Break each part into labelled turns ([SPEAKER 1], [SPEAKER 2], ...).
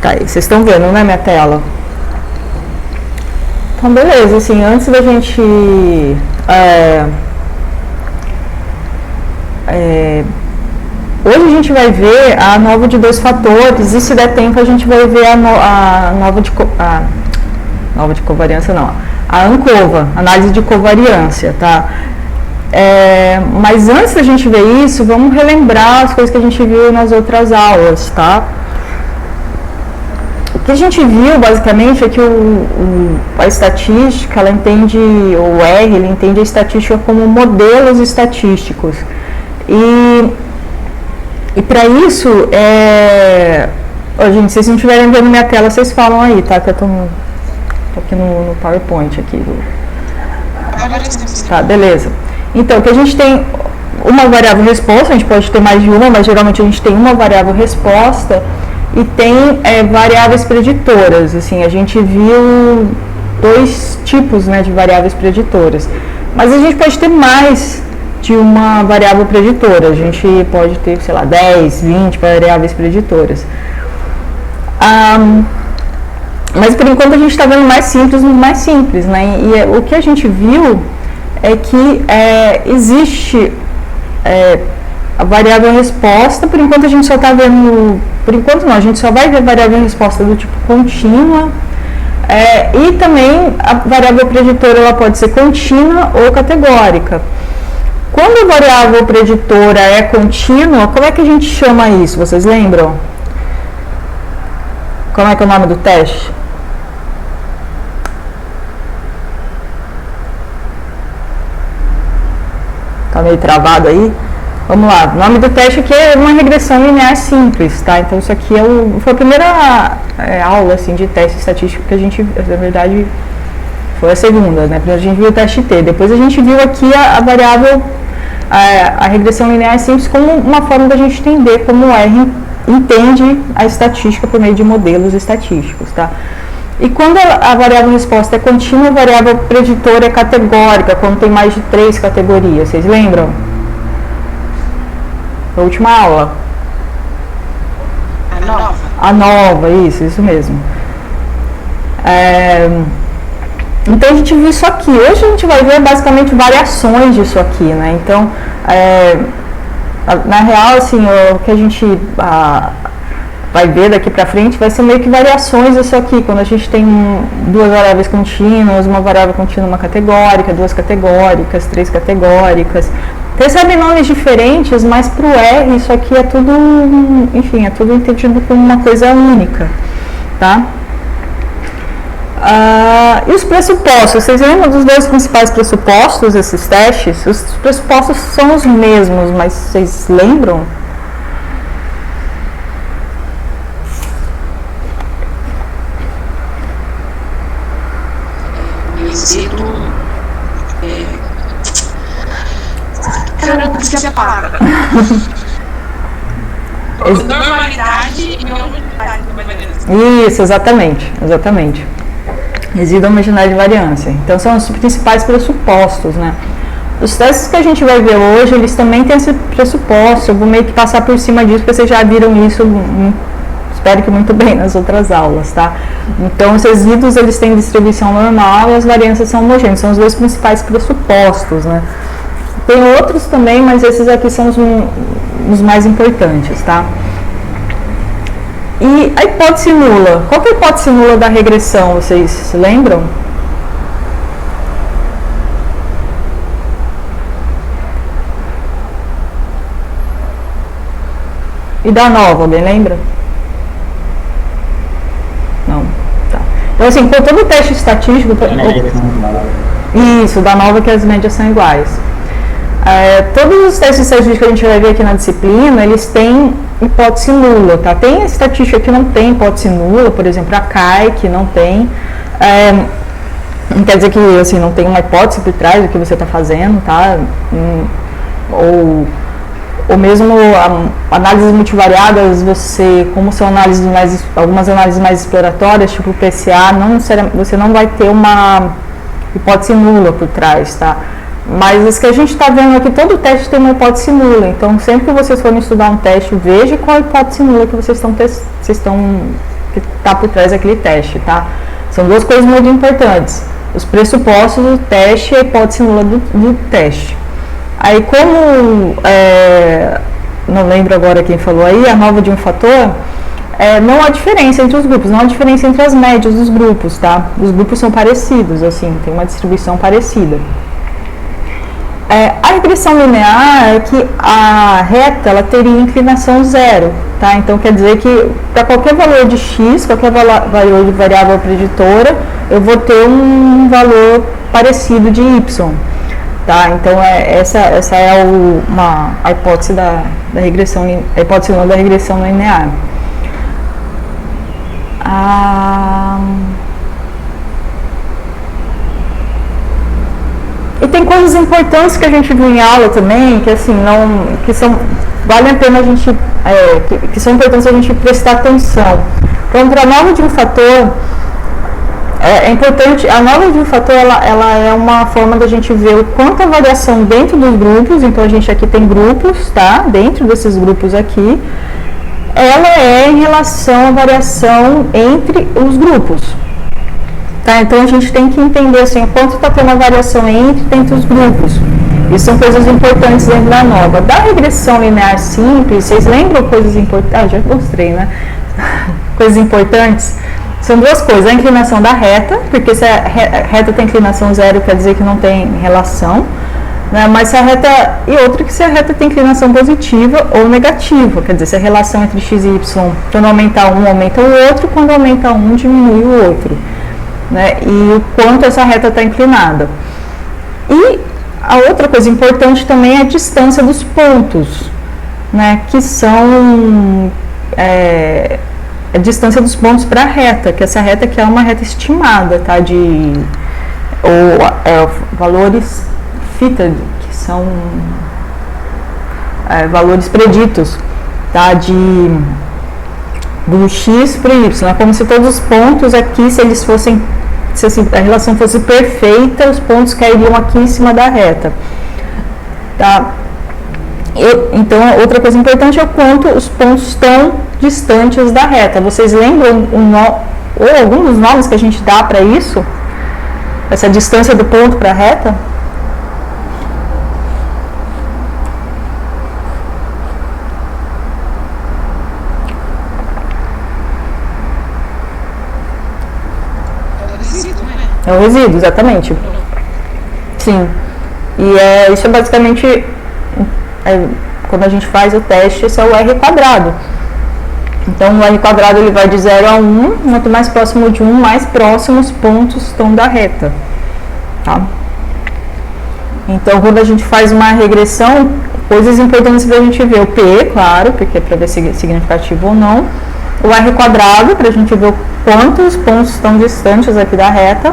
[SPEAKER 1] colocar aí. Vocês estão vendo, né, minha tela? Então, beleza, assim, antes da gente hoje a gente vai ver a nova de dois fatores e, se der tempo, a gente vai ver a nova de covariância, não, a ANCOVA, análise de covariância, tá? Mas antes da gente ver isso, vamos relembrar as coisas que a gente viu nas outras aulas, tá? O que a gente viu, basicamente, é que a estatística, ela entende, o R, ele entende a estatística como modelos estatísticos. E para isso, gente, se vocês não estiverem vendo minha tela, vocês falam aí, tá? Que eu tô aqui no PowerPoint aqui. Tá, beleza. Então, que a gente tem uma variável resposta, a gente pode ter mais de uma, mas geralmente a gente tem uma variável resposta e tem variáveis preditoras. Assim, a gente viu dois tipos, né, de variáveis preditoras, mas a gente pode ter mais de uma variável preditora. A gente pode ter, sei lá, 10, 20 variáveis preditoras. Mas por enquanto a gente está vendo mais simples, né? E o que a gente viu é que existe a variável resposta. Por enquanto a gente só está vendo, por enquanto não, a gente só vai ver variável resposta do tipo contínua, e também a variável preditora, ela pode ser contínua ou categórica. Quando a variável preditora é contínua, como é que a gente chama isso? Vocês lembram? Como é que é o nome do teste? Tá meio travado aí? Vamos lá, o nome do teste aqui é uma regressão linear simples, tá? Então isso aqui foi a primeira aula, assim, de teste estatístico que a gente, na verdade, foi a segunda, né? Primeiro a gente viu o teste T, depois a gente viu aqui a variável, a regressão linear simples, como uma forma da gente entender como o R entende a estatística por meio de modelos estatísticos, tá? E quando a variável resposta é contínua, a variável preditora é categórica, quando tem mais de 3 categorias. Vocês lembram? A última aula. A nova, isso mesmo. Então a gente viu isso aqui. Hoje a gente vai ver basicamente variações disso aqui, né? Então, na real, assim, o que a gente vai ver daqui para frente vai ser meio que variações disso aqui, quando a gente tem duas variáveis contínuas, uma variável contínua, uma categórica, duas categóricas, três categóricas. Recebem nomes diferentes, mas para o R isso aqui é tudo, enfim, é tudo entendido como uma coisa única, tá? E os pressupostos, vocês lembram dos dois principais pressupostos desses testes? Os pressupostos são os mesmos, mas vocês lembram?
[SPEAKER 2] Normalidade e homogeneidade de variância.
[SPEAKER 1] Isso, exatamente. Resíduo, homogeneidade e variância. Então são os principais pressupostos, né? Os testes que a gente vai ver hoje, eles também têm esse pressuposto. Eu vou meio que passar por cima disso, porque vocês já viram isso, espero que muito bem, nas outras aulas, tá? Então os resíduos, eles têm distribuição normal e as variâncias são homogêneas. São os dois principais pressupostos, né? Tem outros também, mas esses aqui são os mais importantes, tá? E a hipótese nula. Qual que é a hipótese nula da regressão? Vocês se lembram? E da nova, alguém lembra? Não? Tá. Então, assim, com todo o teste estatístico... Isso, da nova, que as médias são iguais. Todos os testes estatísticos que a gente vai ver aqui na disciplina, eles têm hipótese nula, tá? Tem estatística que não tem hipótese nula, por exemplo, a CAI, que não tem. Não quer dizer que, assim, não tem uma hipótese por trás do que você está fazendo, tá? Ou mesmo análises multivariadas, como são algumas análises mais exploratórias, tipo o PCA, você não vai ter uma hipótese nula por trás, tá? Mas as que a gente está vendo aqui, todo teste tem uma hipótese nula. Então, sempre que vocês forem estudar um teste, veja qual a hipótese nula que vocês estão que está por trás daquele teste, tá? São duas coisas muito importantes: os pressupostos do teste e a hipótese nula do teste. Aí, como não lembro agora quem falou aí, a nova de um fator, não há diferença entre os grupos, não há diferença entre as médias dos grupos, tá? Os grupos são parecidos, assim, tem uma distribuição parecida. A regressão linear é que a reta ela teria inclinação zero, tá? Então quer dizer que para qualquer valor de x, qualquer valor de variável preditora, eu vou ter um valor parecido de y, tá? Então essa é a hipótese da regressão, a hipótese da regressão linear. E tem coisas importantes que a gente viu em aula também, que assim, vale a pena a gente, que são importantes a gente prestar atenção. Então, para a nova de um fator, é importante, a nova de um fator, ela é uma forma da gente ver o quanto a variação dentro dos grupos, então a gente aqui tem grupos, tá? Dentro desses grupos aqui, ela é em relação à variação entre os grupos. Tá, então a gente tem que entender assim, o quanto está tendo a variação entre os grupos. Isso são coisas importantes dentro da nova. Da regressão linear simples, vocês lembram coisas importantes? Já mostrei, né? Coisas importantes. São duas coisas: a inclinação da reta, porque se a reta tem inclinação zero, quer dizer que não tem relação. Né? Mas se a reta. E outra que se a reta tem inclinação positiva ou negativa, quer dizer, se a relação entre x e y, quando aumentar um, aumenta o outro, quando aumenta um, diminui o outro. Né, e o quanto essa reta está inclinada. E a outra coisa importante também é a distância dos pontos, né, que são a distância dos pontos para a reta, que essa reta aqui é uma reta estimada, tá, valores fitted, que são valores preditos, tá, do x para o y. É como se todos os pontos aqui, se a relação fosse perfeita, os pontos cairiam aqui em cima da reta. Tá? Então, outra coisa importante é o quanto os pontos estão distantes da reta. Vocês lembram ou algum dos nomes que a gente dá para isso? Essa distância do ponto para a reta? É o resíduo, exatamente. Sim. E isso é basicamente, quando a gente faz o teste, esse é o R quadrado. Então, o R quadrado ele vai de 0 a 1, quanto mais próximo de 1, mais próximos os pontos estão da reta. Tá? Então, quando a gente faz uma regressão, coisas importantes para a gente ver: o P, claro, porque é para ver se é significativo ou não. O R quadrado, para a gente ver o quanto os pontos estão distantes aqui da reta.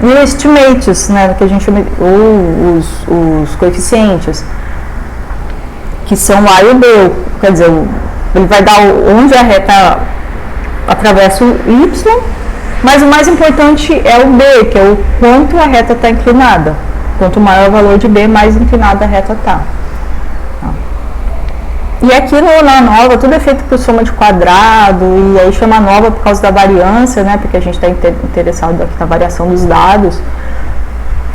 [SPEAKER 1] E os estimates, né, que a gente chama, ou os coeficientes, que são o A e o B, quer dizer, ele vai dar onde a reta atravessa o Y, mas o mais importante é o B, que é o quanto a reta está inclinada. Quanto maior o valor de B, mais inclinada a reta está. E aqui na nova, tudo é feito por soma de quadrado, e aí chama nova por causa da variância, né? Porque a gente está interessado aqui na variação dos dados,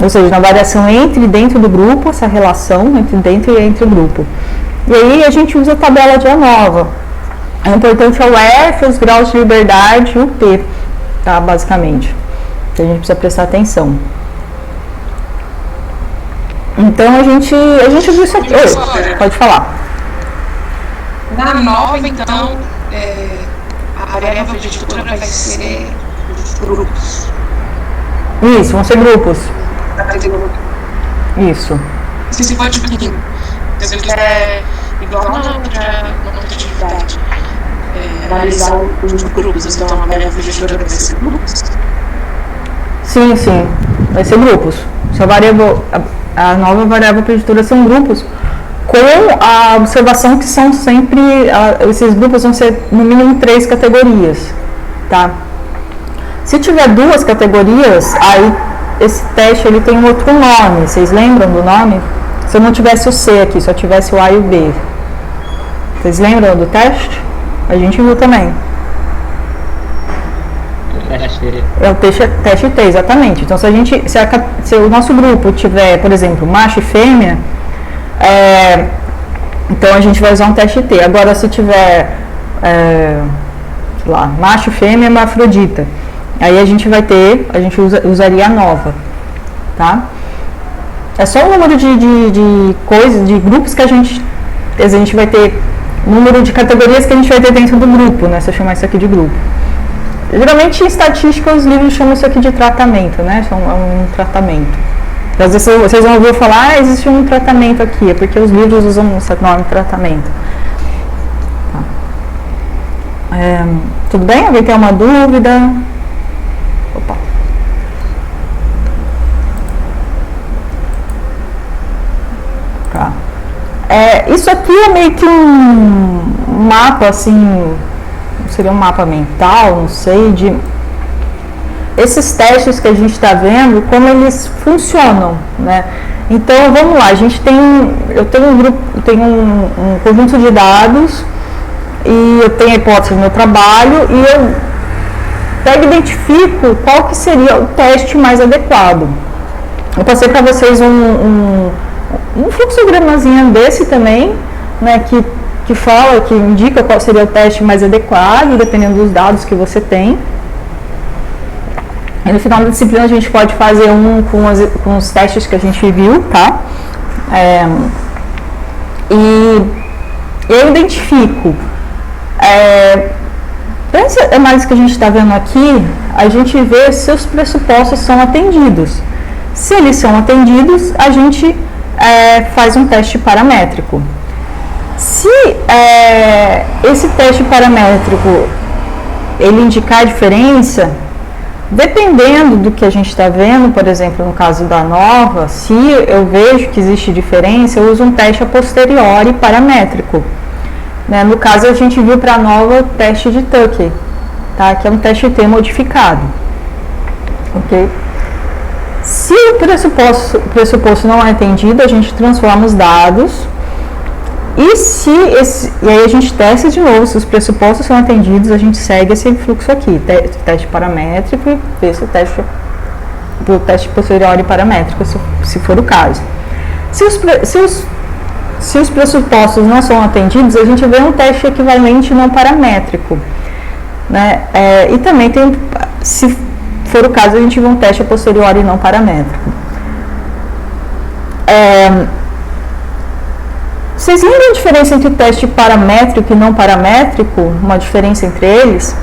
[SPEAKER 1] ou seja, na variação entre e dentro do grupo, essa relação entre dentro e entre o grupo. E aí a gente usa a tabela de ANOVA. O importante é o F, os graus de liberdade e o P, tá? Basicamente. Que a gente precisa prestar atenção. Então a gente viu isso aqui. Oi, pode falar.
[SPEAKER 2] Na nova, então, a variável preditora vai ser grupos.
[SPEAKER 1] Isso, vão ser grupos. Isso.
[SPEAKER 2] Se for dividindo. Se eu quiser, igual na outra atividade, analisar os grupos, então a variável preditora vai ser grupos?
[SPEAKER 1] Sim, vai ser grupos. A nova variável preditora são grupos, com a observação que são sempre, esses grupos vão ser no mínimo 3 categorias, tá? Se tiver 2 categorias, aí esse teste ele tem um outro nome. Vocês lembram do nome? Se eu não tivesse o C aqui, só tivesse o A e o B. Vocês lembram do teste? A gente viu também.
[SPEAKER 3] teste T.
[SPEAKER 1] É o teste T, exatamente. Então, se o nosso grupo tiver, por exemplo, macho e fêmea, então a gente vai usar um teste T. Agora, se tiver, lá, macho, fêmea, hermafrodita, aí a gente usaria a nova, tá? É só o número de coisas, de grupos que a gente vai ter, número de categorias que a gente vai ter dentro do grupo, né? Se eu chamar isso aqui de grupo. Geralmente em estatística os livros chamam isso aqui de tratamento, né? É um tratamento. Às vezes vocês vão ouvir falar, existe um tratamento aqui, é porque os livros usam esse nome tratamento. Tá. Tudo bem? Alguém tem uma dúvida? Opa. Tá. Isso aqui é meio que um mapa, assim, seria um mapa mental, não sei, de esses testes que a gente está vendo, como eles funcionam, né? Então, vamos lá, eu tenho um grupo, um conjunto de dados e eu tenho a hipótese no meu trabalho e eu pego e identifico qual que seria o teste mais adequado. Eu passei para vocês um fluxogramazinho desse também, né, que indica qual seria o teste mais adequado, dependendo dos dados que você tem. E no final da disciplina a gente pode fazer com os testes que a gente viu, tá? E eu identifico, para essa análise que a gente está vendo aqui, a gente vê se os pressupostos são atendidos. Se eles são atendidos, a gente faz um teste paramétrico. Se esse teste paramétrico ele indicar a diferença, dependendo do que a gente está vendo, por exemplo, no caso da nova, se eu vejo que existe diferença, eu uso um teste a posteriori paramétrico. Né? No caso, a gente viu para a nova o teste de Tuckey, tá? Que é um teste T modificado. Ok? Se o pressuposto não é atendido, a gente transforma os dados. E aí a gente testa de novo, se os pressupostos são atendidos, a gente segue esse fluxo aqui, teste paramétrico e vê se o teste posteriori paramétrico, se for o caso. Se os pressupostos não são atendidos, a gente vê um teste equivalente não paramétrico, né? E também se for o caso, a gente vê um teste a posteriori não paramétrico. Vocês lembram a diferença entre o teste paramétrico e não paramétrico? Uma diferença entre eles?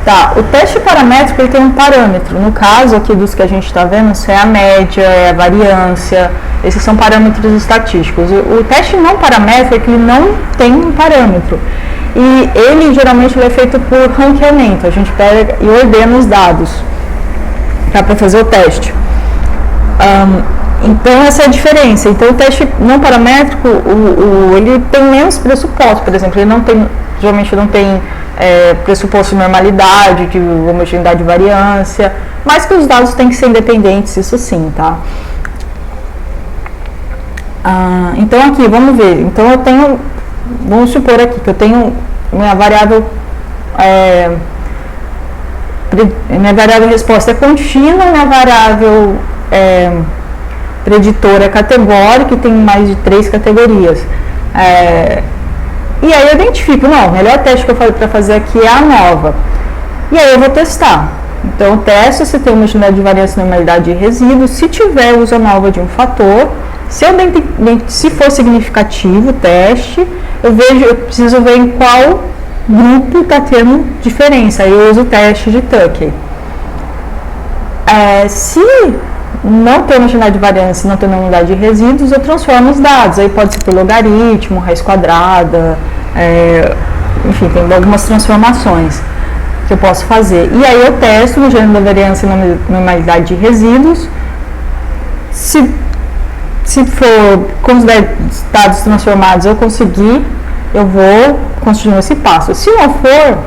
[SPEAKER 1] Tá, o teste paramétrico ele tem um parâmetro. No caso aqui dos que a gente está vendo, isso é a média, é a variância, esses são parâmetros estatísticos. O teste não paramétrico ele não tem um parâmetro. E ele geralmente é feito por ranqueamento, a gente pega e ordena os dados para fazer o teste. Então essa é a diferença. Então o teste não paramétrico, ele tem menos pressupostos, por exemplo, ele geralmente não tem pressuposto de normalidade, de homogeneidade de variância, mas que os dados têm que ser independentes, isso sim, tá? Então aqui, vamos ver, então vamos supor aqui que eu tenho minha variável resposta é contínua, minha variável preditora é categórica e tem mais de 3 categorias. E aí eu identifico, não, o melhor teste que eu falei para fazer aqui é a nova. E aí eu vou testar. Então eu testo se tem uma homogeneidade de variância, normalidade e resíduo. Se tiver, eu uso a nova de um fator. Se for significativo o teste, eu preciso ver em qual grupo está tendo diferença. Aí eu uso o teste de Tuckey. Se não tem homogeneidade de variância, não tem unidade de resíduos, eu transformo os dados. Aí pode ser por logaritmo, raiz quadrada, enfim, tem algumas transformações que eu posso fazer. E aí eu testo o gênero da variância e normalidade de resíduos. Se for com os dados transformados eu conseguir, eu vou continuar esse passo. Se não for,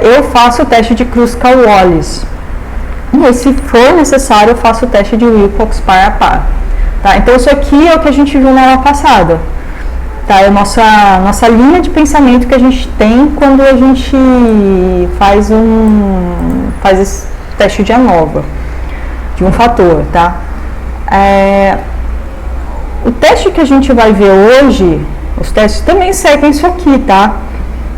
[SPEAKER 1] eu faço o teste de Kruskal-Wallis. E se for necessário, eu faço o teste de Wilcox par a par. Tá? Então, isso aqui é o que a gente viu na aula passada. Tá? É a nossa linha de pensamento que a gente tem quando a gente faz esse teste de ANOVA, de um fator. Tá? O teste que a gente vai ver hoje, os testes também seguem isso aqui, tá?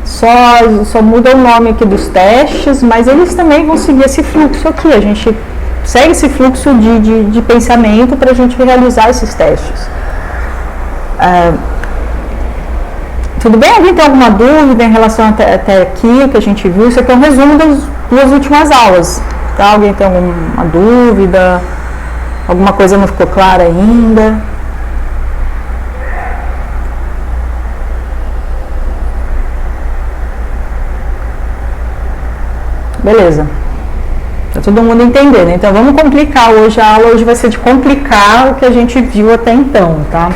[SPEAKER 1] Só muda o nome aqui dos testes, mas eles também vão seguir esse fluxo aqui. A gente segue esse fluxo de pensamento para a gente realizar esses testes. Tudo bem? Alguém tem alguma dúvida em relação até aqui, o que a gente viu? Isso aqui é um resumo das 2 últimas aulas. Tá? Alguém tem alguma dúvida? Alguma coisa não ficou clara ainda? Beleza. Tá todo mundo entendendo. Então, vamos complicar hoje. A aula hoje vai ser de complicar o que a gente viu até então, tá?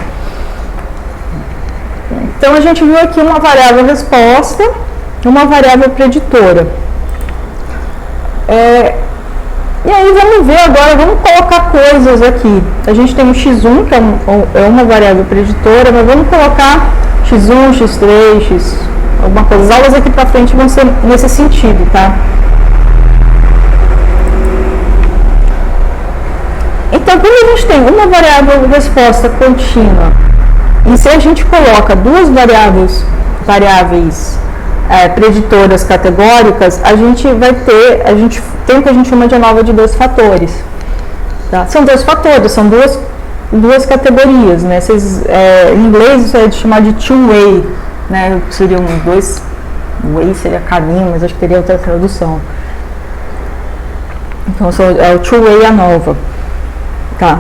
[SPEAKER 1] Então, a gente viu aqui uma variável resposta e uma variável preditora. E aí, vamos ver agora, vamos colocar coisas aqui. A gente tem o x1, que é uma variável preditora, mas vamos colocar x1, x3, x... alguma coisa. As aulas aqui pra frente vão ser nesse sentido, tá? Então, quando a gente tem uma variável resposta contínua, e se a gente coloca 2 variáveis preditoras categóricas, a gente tem o que a gente chama de ANOVA de 2 fatores. Tá? São 2 fatores, são duas categorias, né? Em inglês isso é de chamar de two-way, né? Seriam 2, way seria caminho, mas acho que teria outra tradução. Então é o two-way ANOVA. Tá.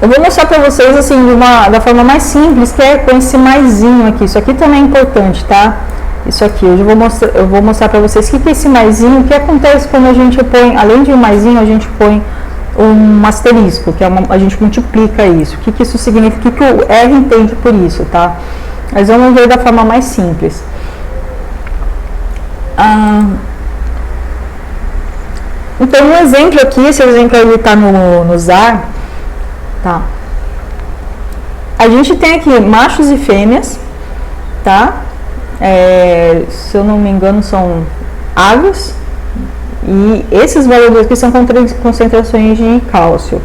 [SPEAKER 1] Eu vou mostrar para vocês assim da forma mais simples, que é com esse maisinho aqui. Isso aqui também é importante, tá? Isso aqui, hoje eu vou mostrar para vocês o que é esse maisinho, o que acontece quando a gente põe, além de um maisinho, a gente põe um asterisco, que a gente multiplica isso. O que isso significa, o que o R entende por isso, tá? Mas vamos ver da forma mais simples. Então, um exemplo aqui, esse exemplo ele está no ZAR, tá? A gente tem aqui machos e fêmeas, tá? Se eu não me engano, são aves, e esses valores aqui são concentrações de cálcio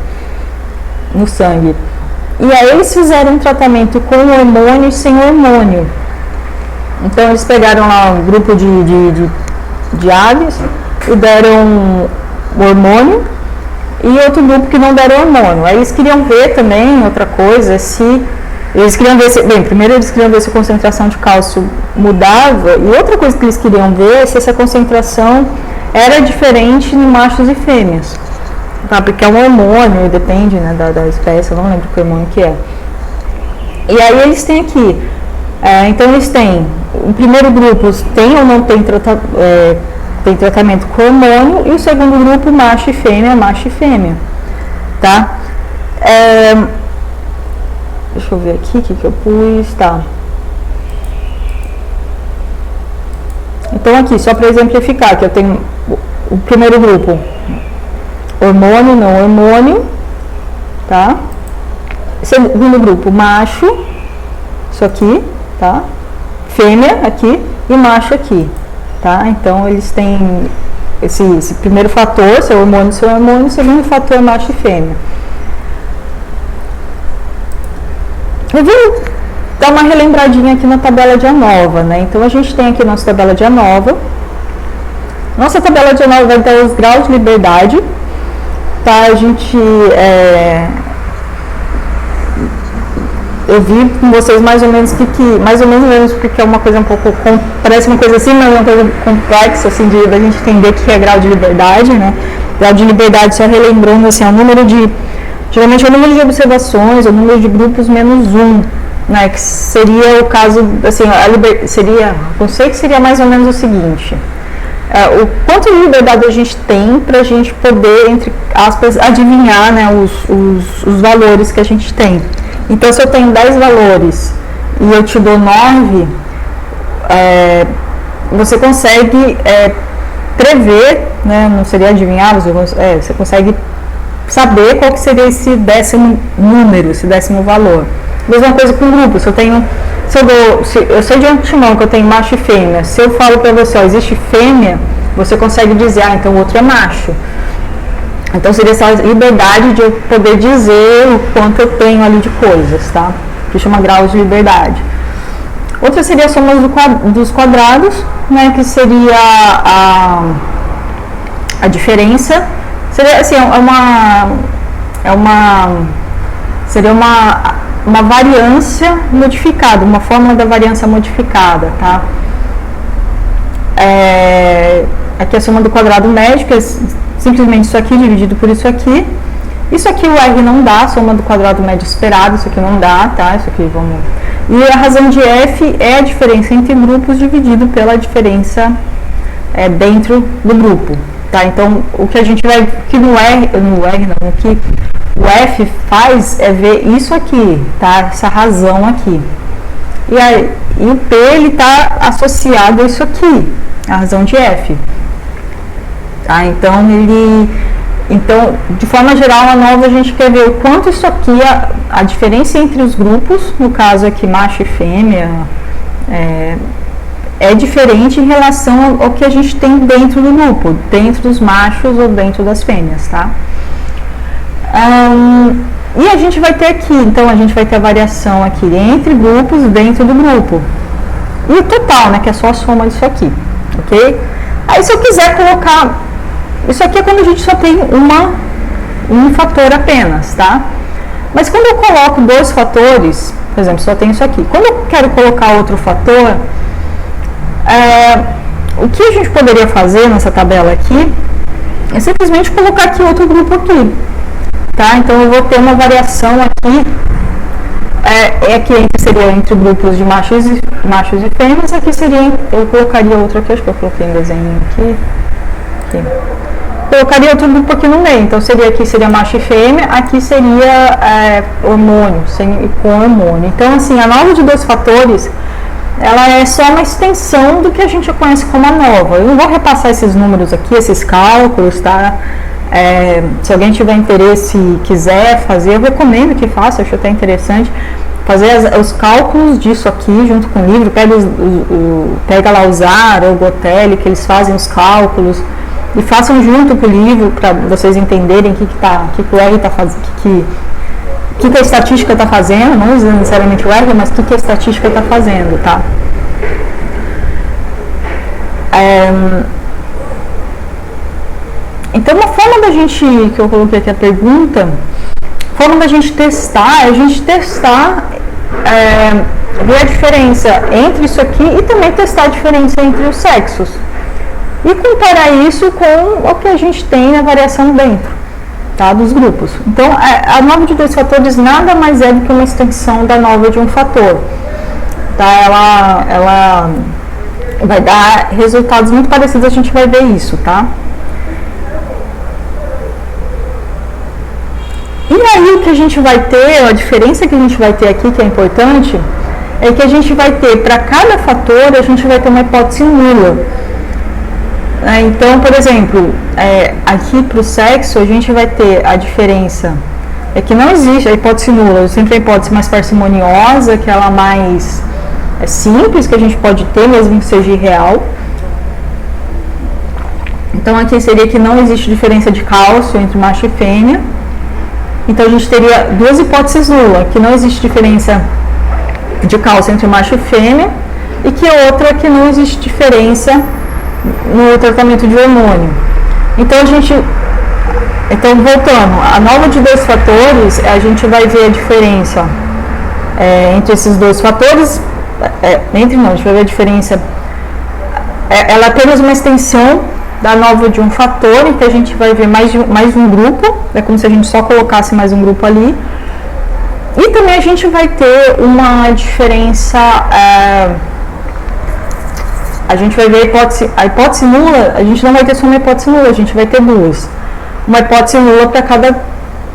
[SPEAKER 1] no sangue. E aí eles fizeram um tratamento com hormônio e sem hormônio. Então, eles pegaram lá um grupo de aves e deram hormônio, e outro grupo que não deram hormônio. Aí eles queriam ver também outra coisa, primeiro eles queriam ver se a concentração de cálcio mudava, e outra coisa que eles queriam ver é se essa concentração era diferente em machos e fêmeas, tá? Porque é um hormônio, depende, né, da espécie, eu não lembro que hormônio que é. E aí eles têm aqui, então eles têm, o primeiro grupo tem ou não tem tratamento com hormônio, e o segundo grupo, macho e fêmea, tá? Deixa eu ver aqui o que eu pus, tá? Então aqui, só para exemplificar, que eu tenho o primeiro grupo, hormônio, não hormônio, tá? Segundo grupo, macho, isso aqui, tá? Fêmea aqui e macho aqui. Tá? Então, eles têm esse primeiro fator, seu hormônio, o segundo fator é macho e fêmea. Eu vou dar uma relembradinha aqui na tabela de ANOVA, né? Então, a gente tem aqui nossa tabela de ANOVA. Nossa tabela de ANOVA vai ter os graus de liberdade, tá? A gente... eu vi com vocês mais ou menos mais ou menos porque é uma coisa um pouco, parece uma coisa assim, mas é uma coisa complexa, assim, da gente entender o que é grau de liberdade, né? Grau de liberdade, só relembrando, assim, é o número geralmente é o número de observações, é o número de grupos menos 1, né? Que seria o caso, assim, o conceito seria mais ou menos o seguinte: o quanto de liberdade a gente tem para a gente poder, entre aspas, adivinhar, né, os valores que a gente tem. Então, se eu tenho 10 valores e eu te dou 9, você consegue prever, né, não seria adivinhar, você consegue saber qual que seria esse décimo número, esse décimo valor. Mesma coisa com o grupo, eu sei de antemão que eu tenho macho e fêmea, se eu falo para você, ó, existe fêmea, você consegue dizer, então o outro é macho. Então seria essa liberdade de eu poder dizer o quanto eu tenho ali de coisas, tá? Que chama graus de liberdade. Outra seria a soma dos quadrados, né? Que seria a diferença. Seria assim, seria uma variância modificada, uma fórmula da variância modificada, tá? Aqui a soma do quadrado médio, que é simplesmente isso aqui dividido por isso aqui. Isso aqui o R não dá, soma do quadrado médio esperado, isso aqui não dá, tá? Isso aqui vamos... E a razão de F é a diferença entre grupos dividido pela diferença dentro do grupo, tá? Então, o que a gente vai... que o que o F faz é ver isso aqui, tá? Essa razão aqui. E o P, ele tá associado a isso aqui, a razão de F. Tá? Então, de forma geral, na nova a gente quer ver o quanto isso aqui, a diferença entre os grupos, no caso aqui macho e fêmea, é diferente em relação ao que a gente tem dentro do grupo, dentro dos machos ou dentro das fêmeas, tá? E a gente vai ter aqui, então a gente vai ter a variação aqui entre grupos dentro do grupo. E o total, né, que é só a soma disso aqui, ok? Aí se eu quiser colocar... Isso aqui é quando a gente só tem um fator apenas, tá? Mas quando eu coloco dois fatores, por exemplo, só tem isso aqui. Quando eu quero colocar outro fator, o que a gente poderia fazer nessa tabela aqui é simplesmente colocar aqui outro grupo aqui, tá? Então eu vou ter uma variação aqui, aqui seria entre grupos de machos e fêmeas, aqui seria, eu colocaria outro aqui, acho que eu coloquei em desenho aqui. Colocaria outro grupo aqui no meio, então aqui seria macho e fêmea, aqui seria hormônio, com hormônio. Então, assim, a nova de dois fatores, ela é só uma extensão do que a gente conhece como a nova. Eu não vou repassar esses números aqui, esses cálculos, tá? Se alguém tiver interesse e quiser fazer, eu recomendo que faça, acho até interessante. Fazer os cálculos disso aqui junto com o livro, pega lá o Zara ou o Gotelli, que eles fazem os cálculos, e façam junto com o livro para vocês entenderem o que o R está fazendo, o que a estatística está fazendo, não necessariamente o R, mas o que a estatística está fazendo, tá? Então, uma forma da gente, que eu coloquei aqui a pergunta, forma da gente testar, é a gente testar, ver a diferença entre isso aqui e também testar a diferença entre os sexos. E comparar isso com o que a gente tem na variação dentro, tá, dos grupos. Então, a nova de dois fatores nada mais é do que uma extensão da nova de um fator. Tá? Ela vai dar resultados muito parecidos, a gente vai ver isso, tá? E aí o que a gente vai ter, a diferença que a gente vai ter aqui, que é importante, é que a gente vai ter, para cada fator, a gente vai ter uma hipótese nula. Então, por exemplo, aqui para o sexo, a gente vai ter a diferença, que não existe a hipótese nula, sempre a hipótese mais parcimoniosa, que ela mais simples, que a gente pode ter, mesmo que seja irreal. Então, aqui seria que não existe diferença de cálcio entre macho e fêmea. Então, a gente teria duas hipóteses nulas, que não existe diferença de cálcio entre macho e fêmea, e que outra que não existe diferença no tratamento de hormônio. Então, voltando, a nova de dois fatores, a gente vai ver a diferença entre esses dois fatores, a gente vai ver a diferença, ela é apenas uma extensão da nova de um fator, em que a gente vai ver mais um grupo, é como se a gente só colocasse mais um grupo ali, e também a gente vai ter uma diferença, a gente vai ver a hipótese nula, a gente não vai ter só uma hipótese nula, a gente vai ter duas. Uma hipótese nula para cada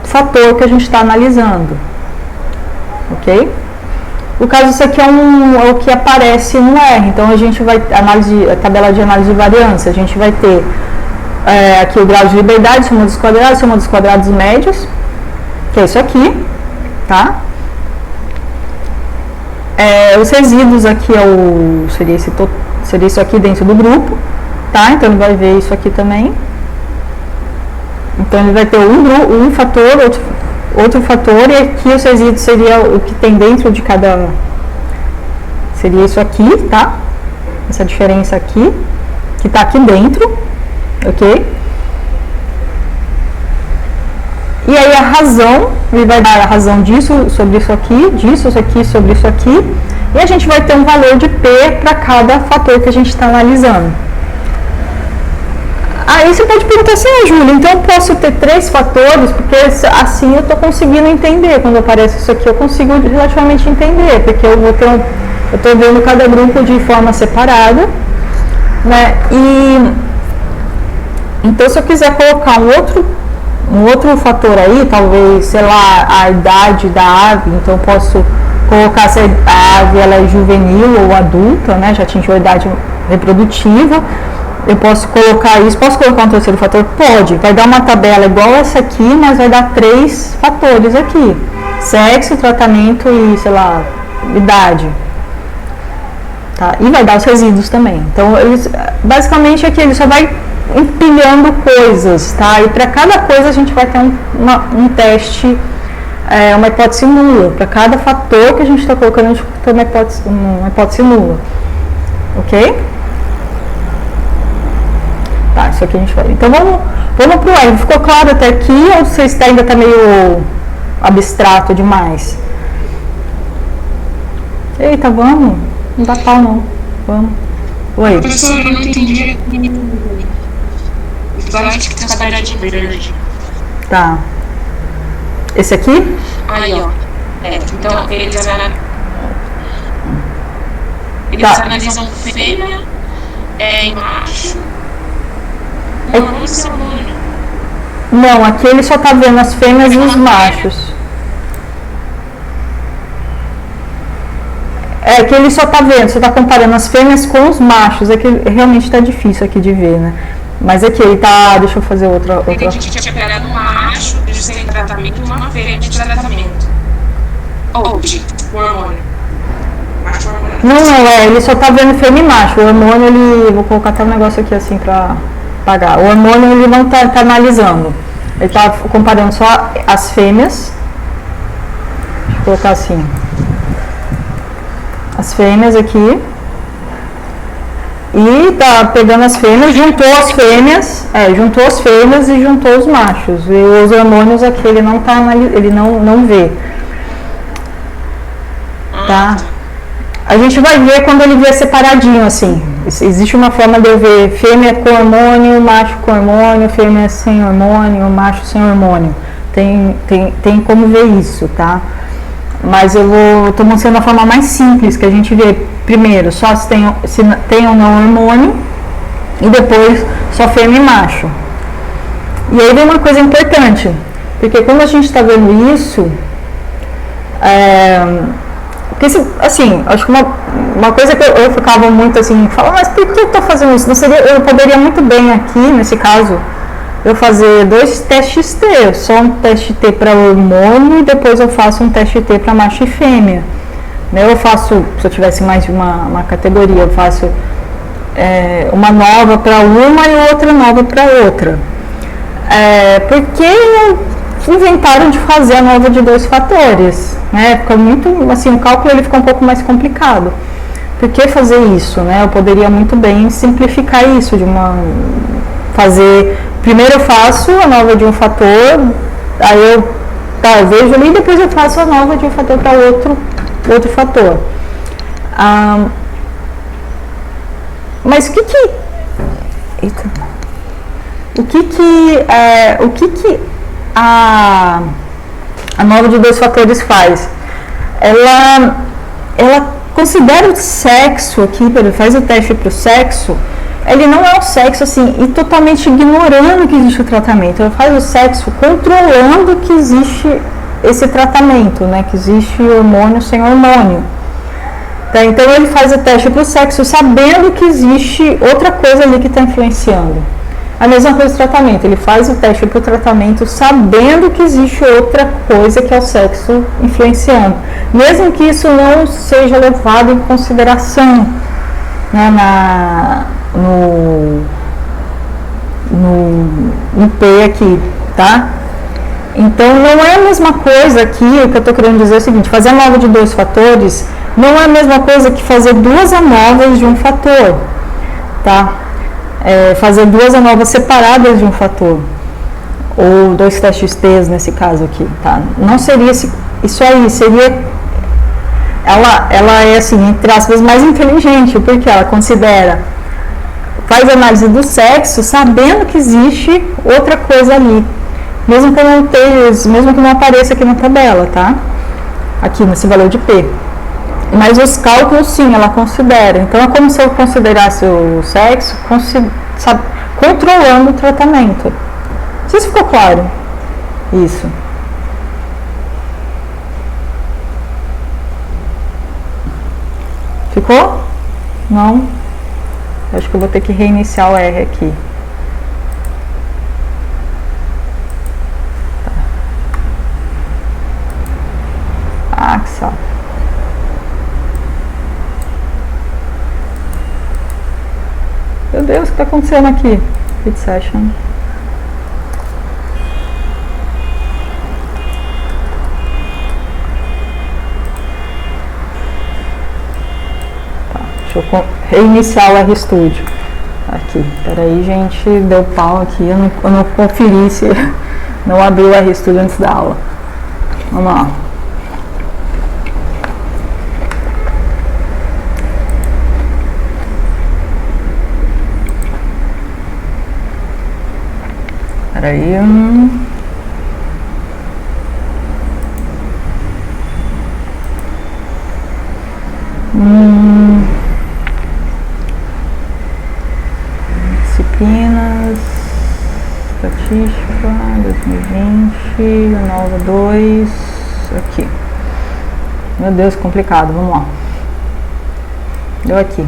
[SPEAKER 1] fator que a gente está analisando. Ok? No caso, isso aqui é o que aparece no R. Então, a gente vai, a tabela de análise de variância, a gente vai ter aqui o grau de liberdade, soma dos quadrados médios, que é isso aqui, tá? Os resíduos aqui seria isso aqui dentro do grupo, tá? Então, ele vai ver isso aqui também. Então, ele vai ter um fator, outro fator, e aqui os resíduos seria o que tem dentro de cada... Seria isso aqui, tá? Essa diferença aqui, que tá aqui dentro, ok? E aí a razão, ele vai dar a razão disso sobre isso aqui, sobre isso aqui, e a gente vai ter um valor de P para cada fator que a gente está analisando. Aí você pode perguntar assim, Júlia, então eu posso ter 3 fatores, porque assim eu estou conseguindo entender. Quando aparece isso aqui, eu consigo relativamente entender, porque eu estou vendo cada grupo de forma separada, né? E então, se eu quiser colocar um outro fator aí, talvez, sei lá, a idade da ave, então eu posso colocar se a ave ela é juvenil ou adulta, né? Já atingiu a idade reprodutiva. Eu posso colocar isso, posso colocar um terceiro fator? Pode, vai dar uma tabela igual essa aqui, mas vai dar 3 fatores aqui: sexo, tratamento e, sei lá, idade. Tá? E vai dar os resíduos também. Então, basicamente aqui ele só vai empilhando coisas, tá? E para cada coisa a gente vai ter um teste, uma hipótese nula. Para cada fator que a gente está colocando, a gente tem uma hipótese nula. Ok? Tá, isso aqui a gente vai. Então vamos pro R. Ficou claro até aqui ou vocês ainda está meio abstrato demais? Eita, vamos. Não dá pau não. Vamos. Oi.
[SPEAKER 2] Professor, eu não entendi. Acho que tem essa quadrada verde.
[SPEAKER 1] Tá. Esse aqui?
[SPEAKER 2] Aí, ó. Então eles analisam fêmea, em macho.
[SPEAKER 1] Não, aqui ele só tá vendo as fêmeas e os machos. Que ele só tá vendo, você tá comparando as fêmeas com os machos. É que realmente tá difícil aqui de ver, né? Mas aqui ele tá. Deixa eu fazer outra.
[SPEAKER 2] A gente tinha pegado um macho de sem tratamento e uma fêmea de tratamento. Ou de hormônio. Macho hormônio.
[SPEAKER 1] Não, ele só tá vendo fêmea e macho. O hormônio, ele. Vou colocar até um negócio aqui assim pra pagar. O hormônio ele não tá analisando. Ele tá comparando só as fêmeas. Deixa eu colocar assim. As fêmeas aqui. E tá pegando as fêmeas, juntou as fêmeas e juntou os machos. E os hormônios aqui ele não tá ele não vê. Tá? A gente vai ver quando ele vier separadinho assim. Existe uma forma de eu ver fêmea com hormônio, macho com hormônio, fêmea sem hormônio, macho sem hormônio. Tem como ver isso, tá? Mas eu estou mostrando a forma mais simples, que a gente vê primeiro só se tem ou não hormônio, e depois só fêmea e macho. E aí vem uma coisa importante, porque quando a gente está vendo isso, porque assim, acho que uma coisa que eu ficava muito assim, falando, mas por que eu estou fazendo isso? Eu poderia muito bem aqui, nesse caso, eu fazer 2 testes T, só um teste T para hormônio e depois eu faço um teste T para macho e fêmea. Eu faço, se eu tivesse mais de uma categoria, eu faço uma nova para uma e outra nova para outra. Porque inventaram de fazer a nova de 2 fatores, né? Fica muito, assim, o cálculo ele fica um pouco mais complicado. Por que fazer isso, né? Eu poderia muito bem simplificar isso primeiro eu faço a nova de um fator, aí eu vejo ali e depois eu faço a nova de um fator para outro fator. Mas o que a nova de 2 fatores faz? Ela considera o sexo aqui, faz o teste para o sexo. Ele não é o sexo assim, e totalmente ignorando que existe o tratamento. Ele faz o sexo controlando que existe esse tratamento, né? Que existe hormônio sem hormônio. Tá, então ele faz o teste para o sexo sabendo que existe outra coisa ali que está influenciando. A mesma coisa do tratamento, ele faz o teste para o tratamento sabendo que existe outra coisa que é o sexo influenciando. Mesmo que isso não seja levado em consideração, né, no P aqui, tá? Então não é a mesma coisa aqui, o que eu estou querendo dizer é o seguinte, fazer ANOVA de 2 fatores não é a mesma coisa que fazer 2 ANOVAs de um fator, tá? Fazer 2 ANOVAs separadas de um fator, ou 2 testes T's nesse caso aqui, tá? Não seria isso aí, seria, ela é assim, entre aspas, mais inteligente, porque ela faz análise do sexo sabendo que existe outra coisa ali, mesmo que não apareça aqui na tabela, tá? Aqui nesse valor de P. Mas os cálculos, sim, ela considera. Então, é como se eu considerasse o sexo controlando o tratamento. Não sei se ficou claro isso. Ficou? Não? Acho que eu vou ter que reiniciar o R aqui. Ah, que saco. Meu Deus, o que está acontecendo aqui? Repeat session. Tá, deixa eu reiniciar o RStudio. Aqui, peraí, gente, deu pau aqui. Eu não conferi se não abriu o RStudio antes da aula. Vamos lá. Peraí. Disciplinas, estatística, 2020, ANOVA 2, aqui. Meu Deus, complicado, vamos lá. Deu aqui.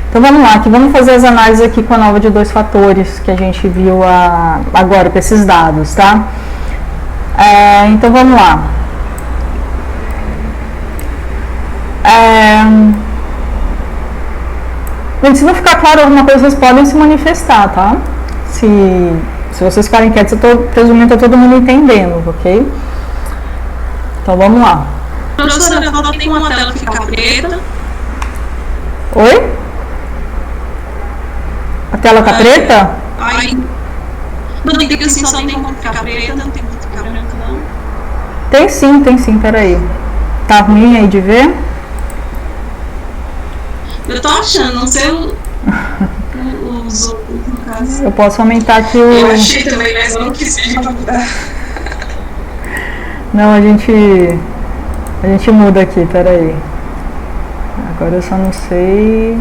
[SPEAKER 1] Então vamos lá, aqui vamos fazer as análises aqui com a ANOVA de 2 fatores que a gente viu agora para esses dados, tá? Então vamos lá. Gente, se não ficar claro alguma coisa, vocês podem se manifestar, tá? Se vocês ficarem quietos, eu estou presumindo que está todo mundo entendendo, ok? Então vamos lá.
[SPEAKER 2] Professora, falta tem uma tela que fica preta.
[SPEAKER 1] Oi? A tela tá preta?
[SPEAKER 2] Ai. Não, tem que assim, só tem como ficar preta, não tem como ficar branca, não.
[SPEAKER 1] Tem sim, peraí. Tá ruim aí de ver?
[SPEAKER 2] Eu tô achando, não sei os outros, no caso.
[SPEAKER 1] Eu posso aumentar aqui
[SPEAKER 2] Eu achei também, mas eu não quis pedir pra mudar.
[SPEAKER 1] Não, a gente muda aqui, peraí. Agora eu só não sei...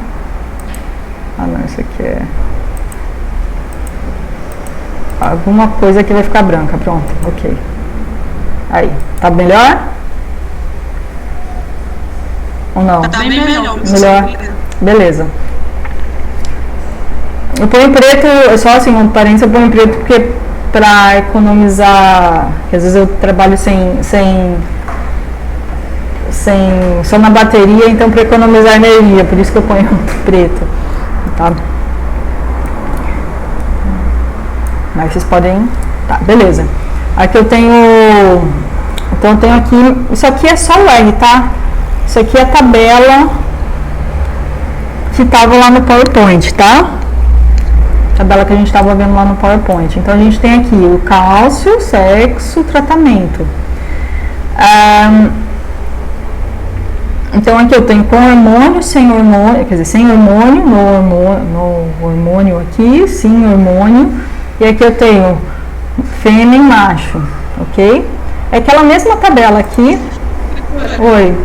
[SPEAKER 1] Ah não, isso aqui é... Alguma coisa que vai ficar branca, pronto, ok. Aí, tá melhor? Ou não?
[SPEAKER 2] Tá bem melhor.
[SPEAKER 1] Melhor. Beleza. Eu ponho em preto, só assim, um parênteses, eu ponho em preto porque pra economizar, que às vezes eu trabalho só na bateria, então para economizar energia, por isso que eu ponho preto, tá? Mas vocês podem, tá, beleza. Aqui eu tenho, então eu tenho aqui, isso aqui é só o R, tá? Isso aqui é a tabela que estava lá no PowerPoint, tá? Tabela que a gente estava vendo lá no PowerPoint. Então a gente tem aqui o cálcio, sexo, tratamento. Então aqui eu tenho com hormônio, sem hormônio, quer dizer, sem hormônio, no hormônio aqui, sim hormônio, e aqui eu tenho fêmea e macho, ok? É aquela mesma tabela aqui. Oi.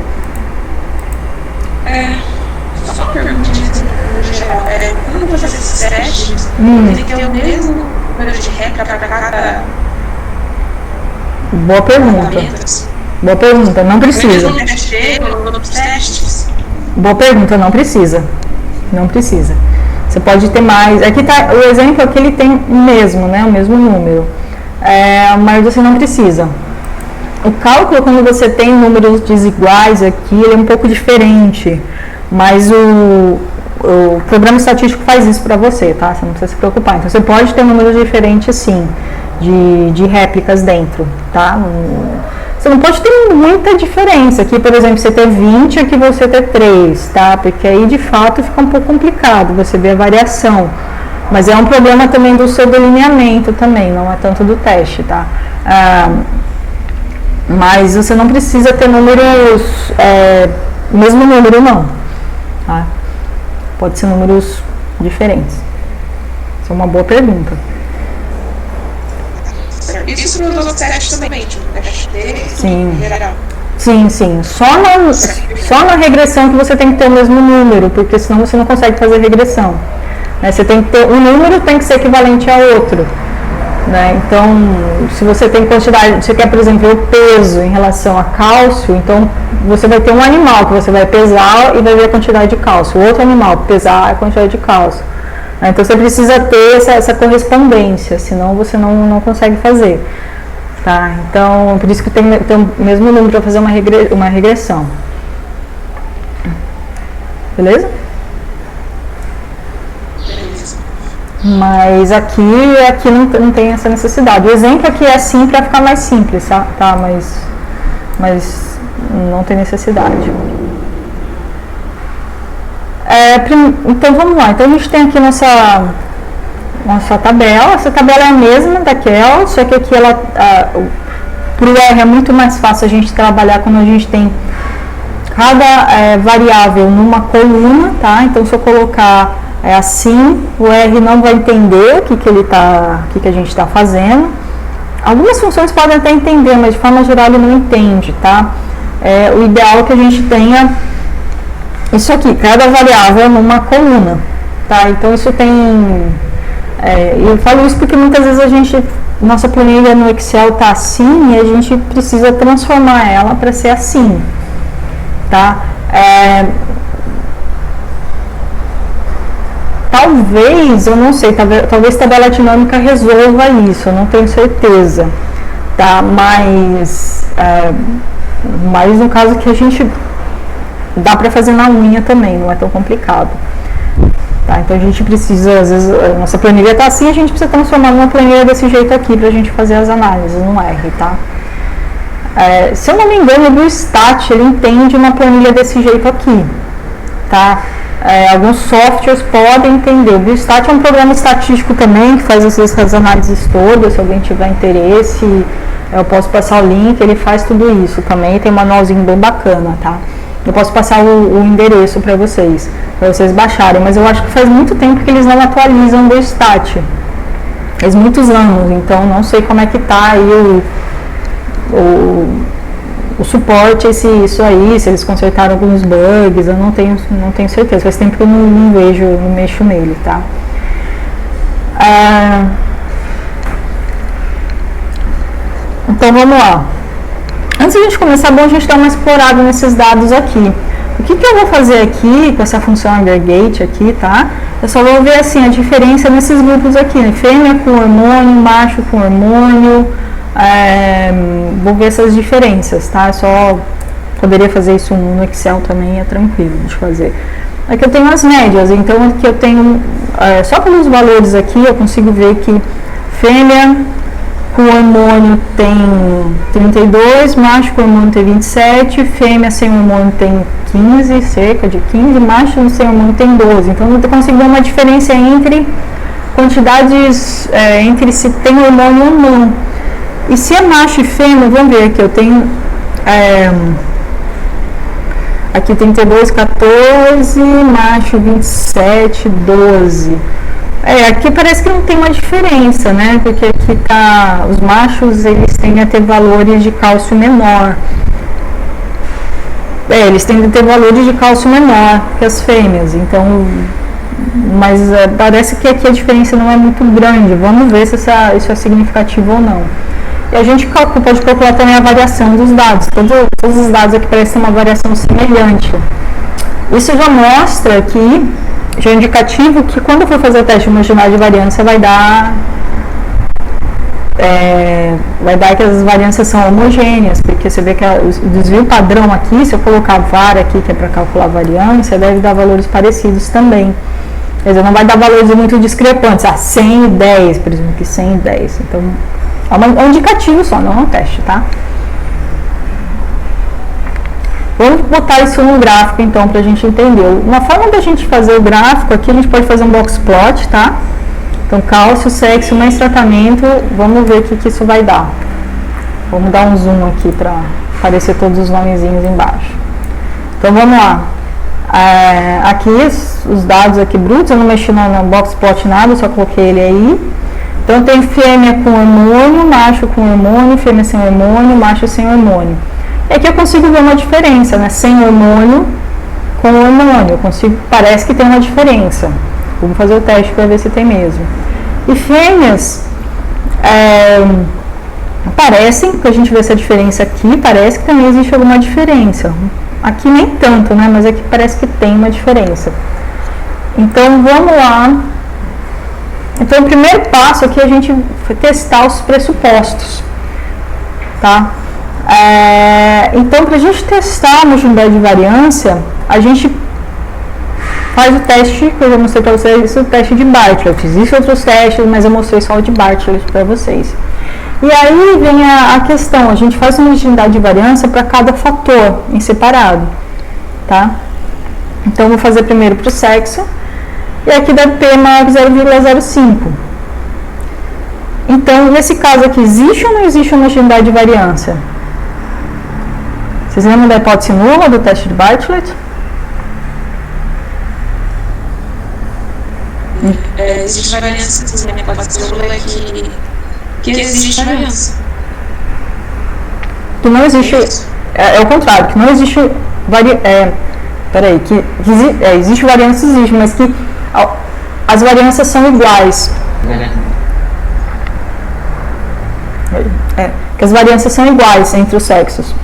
[SPEAKER 2] Só uma pergunta de geral. Quando eu vou fazer esses testes, tem que ter o mesmo número de ré para cada...
[SPEAKER 1] Boa pergunta. Boa pergunta, não precisa.
[SPEAKER 2] Eu teste, eu vou nos testes.
[SPEAKER 1] Boa pergunta, não precisa. Não precisa. Você pode ter mais. Aqui tá o exemplo, aqui ele tem mesmo, né? O mesmo número. Mas você não precisa. O cálculo, quando você tem números desiguais aqui, ele é um pouco diferente. Mas o programa estatístico faz isso para você, tá? Você não precisa se preocupar. Então você pode ter números diferentes, sim, de réplicas dentro, tá? Você não pode ter muita diferença. Aqui, por exemplo, você ter 20, aqui você ter 3, tá? Porque aí, de fato, fica um pouco complicado você ver a variação. Mas é um problema também do seu delineamento também, não é tanto do teste, tá? Mas você não precisa ter números, mesmo número não, tá? Pode ser números diferentes. Isso é uma boa pergunta.
[SPEAKER 2] Isso nos outros testes também, tipo, teste dele,
[SPEAKER 1] sim.
[SPEAKER 2] Geral.
[SPEAKER 1] Sim, sim. Só na regressão que você tem que ter o mesmo número, porque senão você não consegue fazer regressão. Né? Você tem que ter um número, tem que ser equivalente a outro. Né? Então, se você tem quantidade, você quer, por exemplo, o peso em relação a cálcio, então você vai ter um animal que você vai pesar e vai ver a quantidade de cálcio. O outro animal pesar a quantidade de cálcio. Então você precisa ter essa correspondência, senão você não consegue fazer. Tá? Então, por isso que tem o mesmo número para fazer uma regressão. Beleza? Mas aqui não tem essa necessidade. O exemplo aqui é assim para ficar mais simples, tá? Mas não tem necessidade. Então vamos lá. Então a gente tem aqui nossa tabela. Essa tabela é a mesma daquela, só que aqui para o R é muito mais fácil a gente trabalhar quando a gente tem cada variável numa coluna, tá? Então se eu colocar assim, o R não vai entender o que a gente está fazendo. Algumas funções podem até entender, mas de forma geral ele não entende, tá? O ideal é que a gente tenha isso aqui, cada variável numa coluna, tá? Então isso tem... eu falo isso porque muitas vezes nossa planilha no Excel tá assim e a gente precisa transformar ela para ser assim, tá? Talvez, eu não sei, talvez tabela dinâmica resolva isso, eu não tenho certeza, tá? Mas no caso que a gente dá para fazer na unha também, não é tão complicado. Tá? Então a gente precisa, às vezes, a nossa planilha está assim, a gente precisa transformar numa planilha desse jeito aqui para a gente fazer as análises no R, tá? Se eu não me engano, o Bluestat, ele entende uma planilha desse jeito aqui, tá? Alguns softwares podem entender. O Bluestat é um programa estatístico também, que faz essas análises todas. Se alguém tiver interesse, eu posso passar o link, ele faz tudo isso também, tem um manualzinho bem bacana, tá? Eu posso passar o endereço para vocês baixarem, mas eu acho que faz muito tempo que eles não atualizam o Bluestat. Faz muitos anos, então não sei como é que tá aí o suporte, isso aí, se eles consertaram alguns bugs, eu não tenho certeza, faz tempo que eu não mexo nele, tá? Então vamos lá. Antes de a gente começar, é bom a gente dar uma explorada nesses dados aqui. O que eu vou fazer aqui, com essa função aggregate aqui, tá? Eu só vou ver assim, a diferença nesses grupos aqui, né? Fêmea com hormônio, macho com hormônio, vou ver essas diferenças, tá? Eu só poderia fazer isso no Excel também, é tranquilo de fazer. Aqui eu tenho as médias, então aqui eu tenho, só pelos valores aqui, eu consigo ver que fêmea com hormônio tem 32, macho com hormônio tem 27, fêmea sem hormônio tem 15, cerca de 15, macho sem hormônio tem 12. Então eu consigo ver uma diferença entre quantidades, entre se tem hormônio ou não. E se é macho e fêmea, vamos ver aqui, eu tenho aqui 32, 14, macho 27, 12. Aqui parece que não tem uma diferença, né? Porque aqui tá, os machos, eles tendem a ter valores de cálcio menor. Eles tendem a ter valores de cálcio menor que as fêmeas, então, mas parece que aqui a diferença não é muito grande. Vamos ver se isso é significativo ou não. E a gente pode calcular também a variação dos dados. Todos os dados aqui parecem uma variação semelhante. Isso já mostra que, já é indicativo que quando for fazer o teste de homogeneidade de variância vai dar que as variâncias são homogêneas, porque você vê que o desvio padrão aqui, se eu colocar a vara aqui, que é para calcular a variância, deve dar valores parecidos também. Quer dizer, não vai dar valores muito discrepantes, 100 e 10, por exemplo, que 100 e 10. Então, é um indicativo só, não é um teste, tá? Vamos botar isso no gráfico, então, para a gente entender. Uma forma da gente fazer o gráfico aqui, a gente pode fazer um box plot, tá? Então, cálcio, sexo, mais tratamento, vamos ver o que isso vai dar. Vamos dar um zoom aqui para aparecer todos os nomezinhos embaixo. Então, vamos lá. Aqui, os dados aqui brutos, eu não mexi no box plot nada, só coloquei ele aí. Então, tem fêmea com hormônio, macho com hormônio, fêmea sem hormônio, macho sem hormônio. E aqui eu consigo ver uma diferença, né? Sem hormônio com hormônio. Parece que tem uma diferença. Vamos fazer o teste para ver se tem mesmo. E fêmeas, parecem, que a gente vê essa diferença aqui, parece que também existe alguma diferença. Aqui nem tanto, né? Mas aqui parece que tem uma diferença. Então, vamos lá. Então, o primeiro passo aqui é a gente testar os pressupostos, tá? Então, para a gente testar a homogeneidade de variância, a gente faz o teste, que eu já mostrei para vocês, o teste de Bartlett. Existem outros testes, mas eu mostrei só o de Bartlett para vocês. E aí vem a questão, a gente faz uma homogeneidade de variância para cada fator em separado, tá? Então, eu vou fazer primeiro para o sexo, e aqui dá P maior que 0,05. Então, nesse caso aqui, existe ou não existe homogeneidade de variância? Vocês lembram da hipótese nula do teste de Bartlett?
[SPEAKER 2] Existe variância, né? A hipótese nula é que existe variância.
[SPEAKER 1] Que não existe. É o contrário, que não existe. Existe variância, existe, mas que as variâncias são iguais. Que as variâncias são iguais entre os sexos.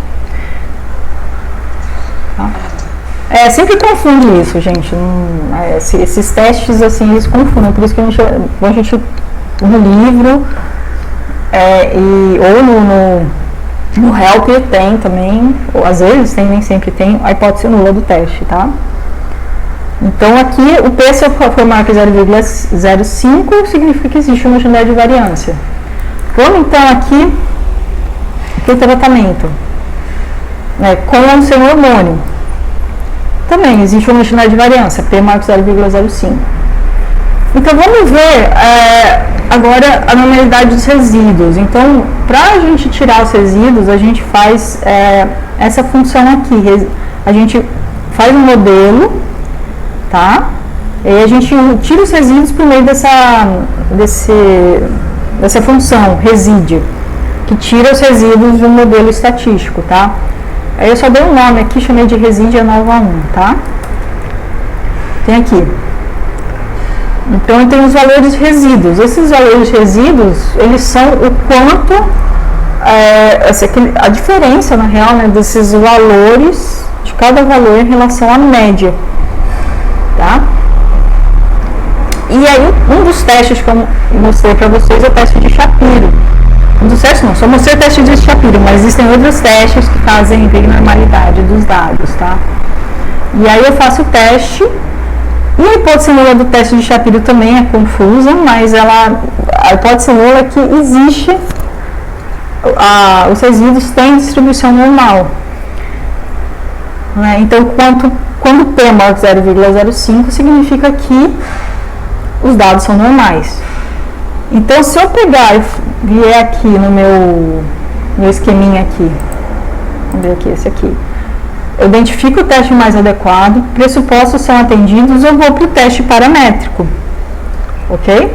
[SPEAKER 1] Sempre confunde isso, gente. Esses testes, assim, eles confundem. Por isso que a gente no livro ou no Help tem também, ou às vezes tem, nem sempre tem, a hipótese nula do teste, tá? Então, aqui, o P, se for maior que 0,05, significa que existe uma homogeneidade de variância. Vamos, então, aqui para o tratamento. Com ou sem hormônio. Também existe uma homogeneidade de variância, P maior que 0,05. Então, vamos ver agora a normalidade dos resíduos. Então, para a gente tirar os resíduos, a gente faz essa função aqui. A gente faz um modelo, tá? E aí a gente tira os resíduos por meio dessa função, resíduo, que tira os resíduos de um modelo estatístico, tá? Aí eu só dei um nome aqui, chamei de resíduo nova 1, tá? Tem aqui. Então, tem os valores resíduos. Esses valores resíduos, eles são o quanto, a diferença, na real, né, desses valores, de cada valor em relação à média, tá? E aí, um dos testes que eu mostrei para vocês é o teste de Shapiro. Um dos testes não, só mostrei o teste de Shapiro, mas existem outros testes que fazem ver a normalidade dos dados, tá? E aí eu faço o teste, e a hipótese nula do teste de Shapiro também é confusa, mas a hipótese nula é que existe, os resíduos têm distribuição normal. Né? Então, quando P é maior que 0,05, significa que os dados são normais. Então, se eu pegar e vier aqui no meu esqueminha aqui, vamos ver aqui, esse aqui, eu identifico o teste mais adequado, pressupostos são atendidos, eu vou para o teste paramétrico, ok?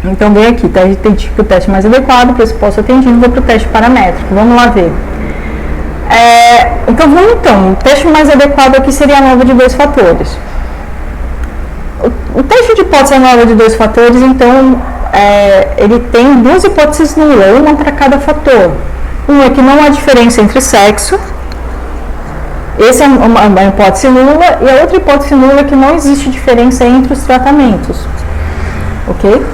[SPEAKER 1] Então, vem aqui, identifico o teste mais adequado, pressuposto atendido, vou para o teste paramétrico, vamos lá ver. Então, o teste mais adequado aqui seria a nova de 2 fatores. O teste de hipótese nova de 2 fatores, então, ele tem 2 hipóteses nulas, uma para cada fator. Uma é que não há diferença entre sexo, Essa é uma hipótese nula, e a outra hipótese nula é que não existe diferença entre os tratamentos, ok?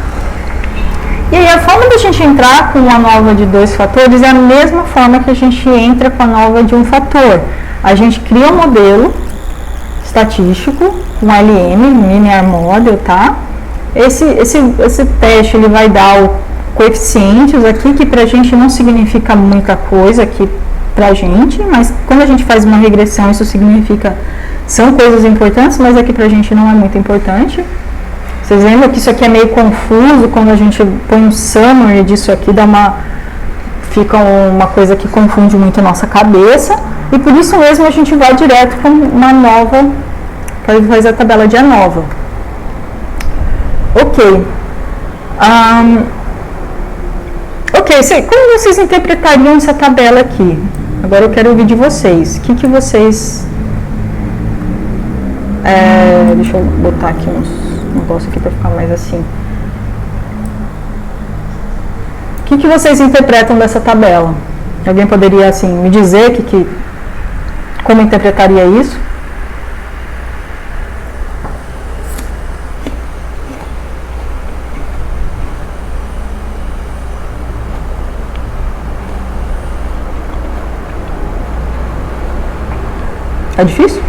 [SPEAKER 1] E aí a forma da gente entrar com uma nova de 2 fatores é a mesma forma que a gente entra com a nova de 1 fator. A gente cria um modelo estatístico, um LM, Linear Model, tá? Esse teste ele vai dar o coeficientes aqui, que pra gente não significa muita coisa aqui pra gente, mas quando a gente faz uma regressão, isso significa, são coisas importantes, mas aqui pra gente não é muito importante. Vocês lembram que isso aqui é meio confuso, quando a gente põe um summary disso aqui, fica uma coisa que confunde muito a nossa cabeça, e por isso mesmo a gente vai direto com uma nova, para fazer a tabela de ANOVA. Ok. Como vocês interpretariam essa tabela aqui? Agora eu quero ouvir de vocês. O que vocês... deixa eu botar aqui uns negócios aqui para ficar mais assim. O que vocês interpretam dessa tabela? Alguém poderia, assim, me dizer como interpretaria isso? É difícil?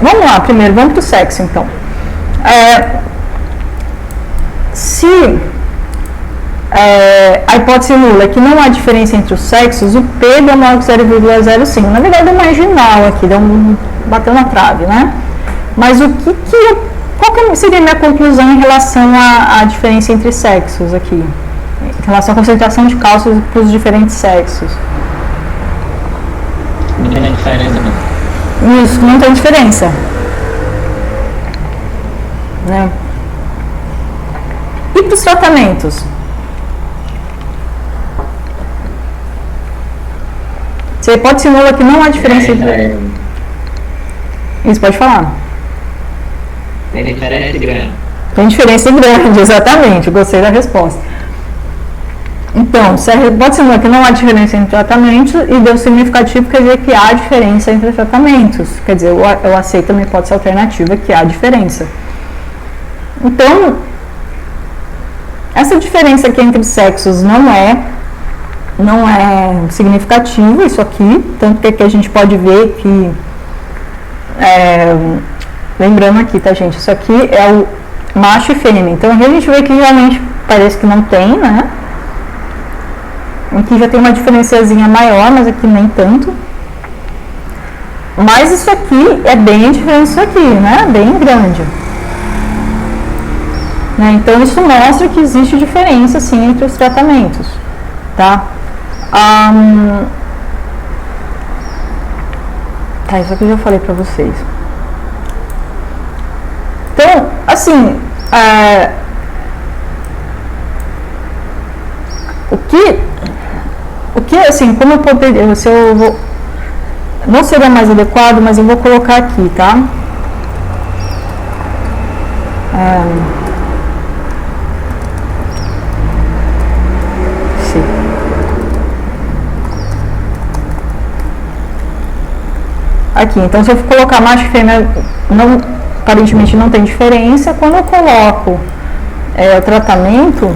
[SPEAKER 1] Vamos lá, primeiro, vamos para o sexo, então. Se a hipótese nula é que não há diferença entre os sexos, o P deu maior que 0,05. Na verdade, é marginal aqui, bateu na trave, né? Mas qual que seria a minha conclusão em relação à diferença entre sexos aqui? Em relação à concentração de cálcio para os diferentes sexos?
[SPEAKER 3] Não tem diferença, não.
[SPEAKER 1] Isso, não tem diferença. Né? E para os tratamentos? Você pode simular que não há diferença entre... Isso, pode falar.
[SPEAKER 3] Tem diferença grande.
[SPEAKER 1] Tem diferença grande, exatamente. Gostei da resposta. Então, se pode simular que não há diferença entre tratamentos, e deu significativo quer dizer que há diferença entre tratamentos. Quer dizer, eu aceito uma hipótese alternativa que há diferença. Então, essa diferença aqui entre sexos não é significativa, isso aqui, tanto que aqui a gente pode ver que, lembrando aqui, tá, gente, isso aqui é o macho e fêmea, então aqui a gente vê que realmente parece que não tem, né? Aqui já tem uma diferenciazinha maior, mas aqui nem tanto. Mas isso aqui é bem diferente disso aqui, né? Bem grande. Né? Então isso mostra que existe diferença, sim, entre os tratamentos, tá? Tá, isso aqui eu já falei pra vocês. Então, assim, o que, assim, como eu poderia, não seria mais adequado, mas eu vou colocar aqui, tá? Sim. Aqui, então se eu colocar macho e fêmea, aparentemente não tem diferença. Quando eu coloco o tratamento,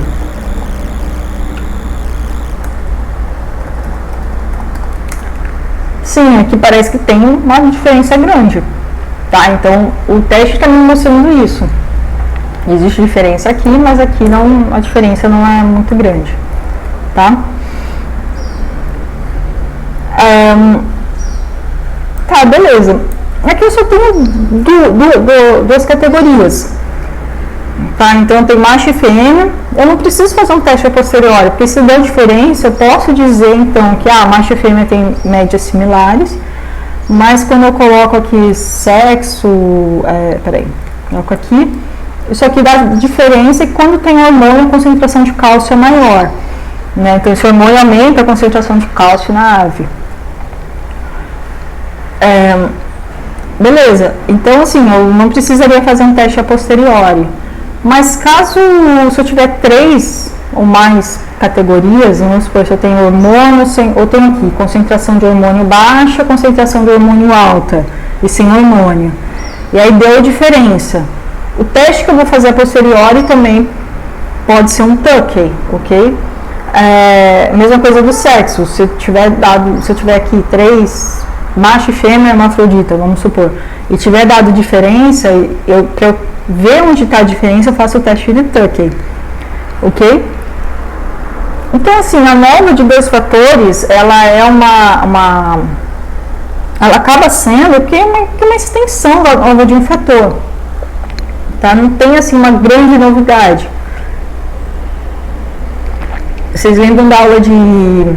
[SPEAKER 1] sim, aqui parece que tem uma diferença grande, tá? Então, o teste está me mostrando isso. Existe diferença aqui, mas aqui a diferença não é muito grande, tá? Tá, beleza. Aqui eu só tenho duas categorias, tá? Então, tem macho e fêmea. Eu não preciso fazer um teste a posteriori, porque se der diferença, eu posso dizer, então, que macho e fêmea têm médias similares, mas quando eu coloco aqui sexo, coloco aqui, isso aqui dá diferença, e quando tem hormônio, a concentração de cálcio é maior, né? Então, esse hormônio aumenta a concentração de cálcio na ave. Beleza, então, assim, eu não precisaria fazer um teste a posteriori. Mas se eu tiver 3 ou mais categorias, vamos supor, se eu tenho hormônio, eu tenho aqui concentração de hormônio baixa, concentração de hormônio alta e sem hormônio. E aí deu a diferença. O teste que eu vou fazer a posteriori também pode ser um Tukey, ok? Mesma coisa do sexo, se eu tiver aqui 3, macho e fêmea hermafrodita, vamos supor, e tiver dado diferença, para eu ver onde está a diferença, eu faço o teste de Tukey, ok? Então, assim, a nova de 2 fatores, ela é ela acaba sendo uma extensão da nova de um fator, tá? Não tem, assim, uma grande novidade. Vocês lembram da aula de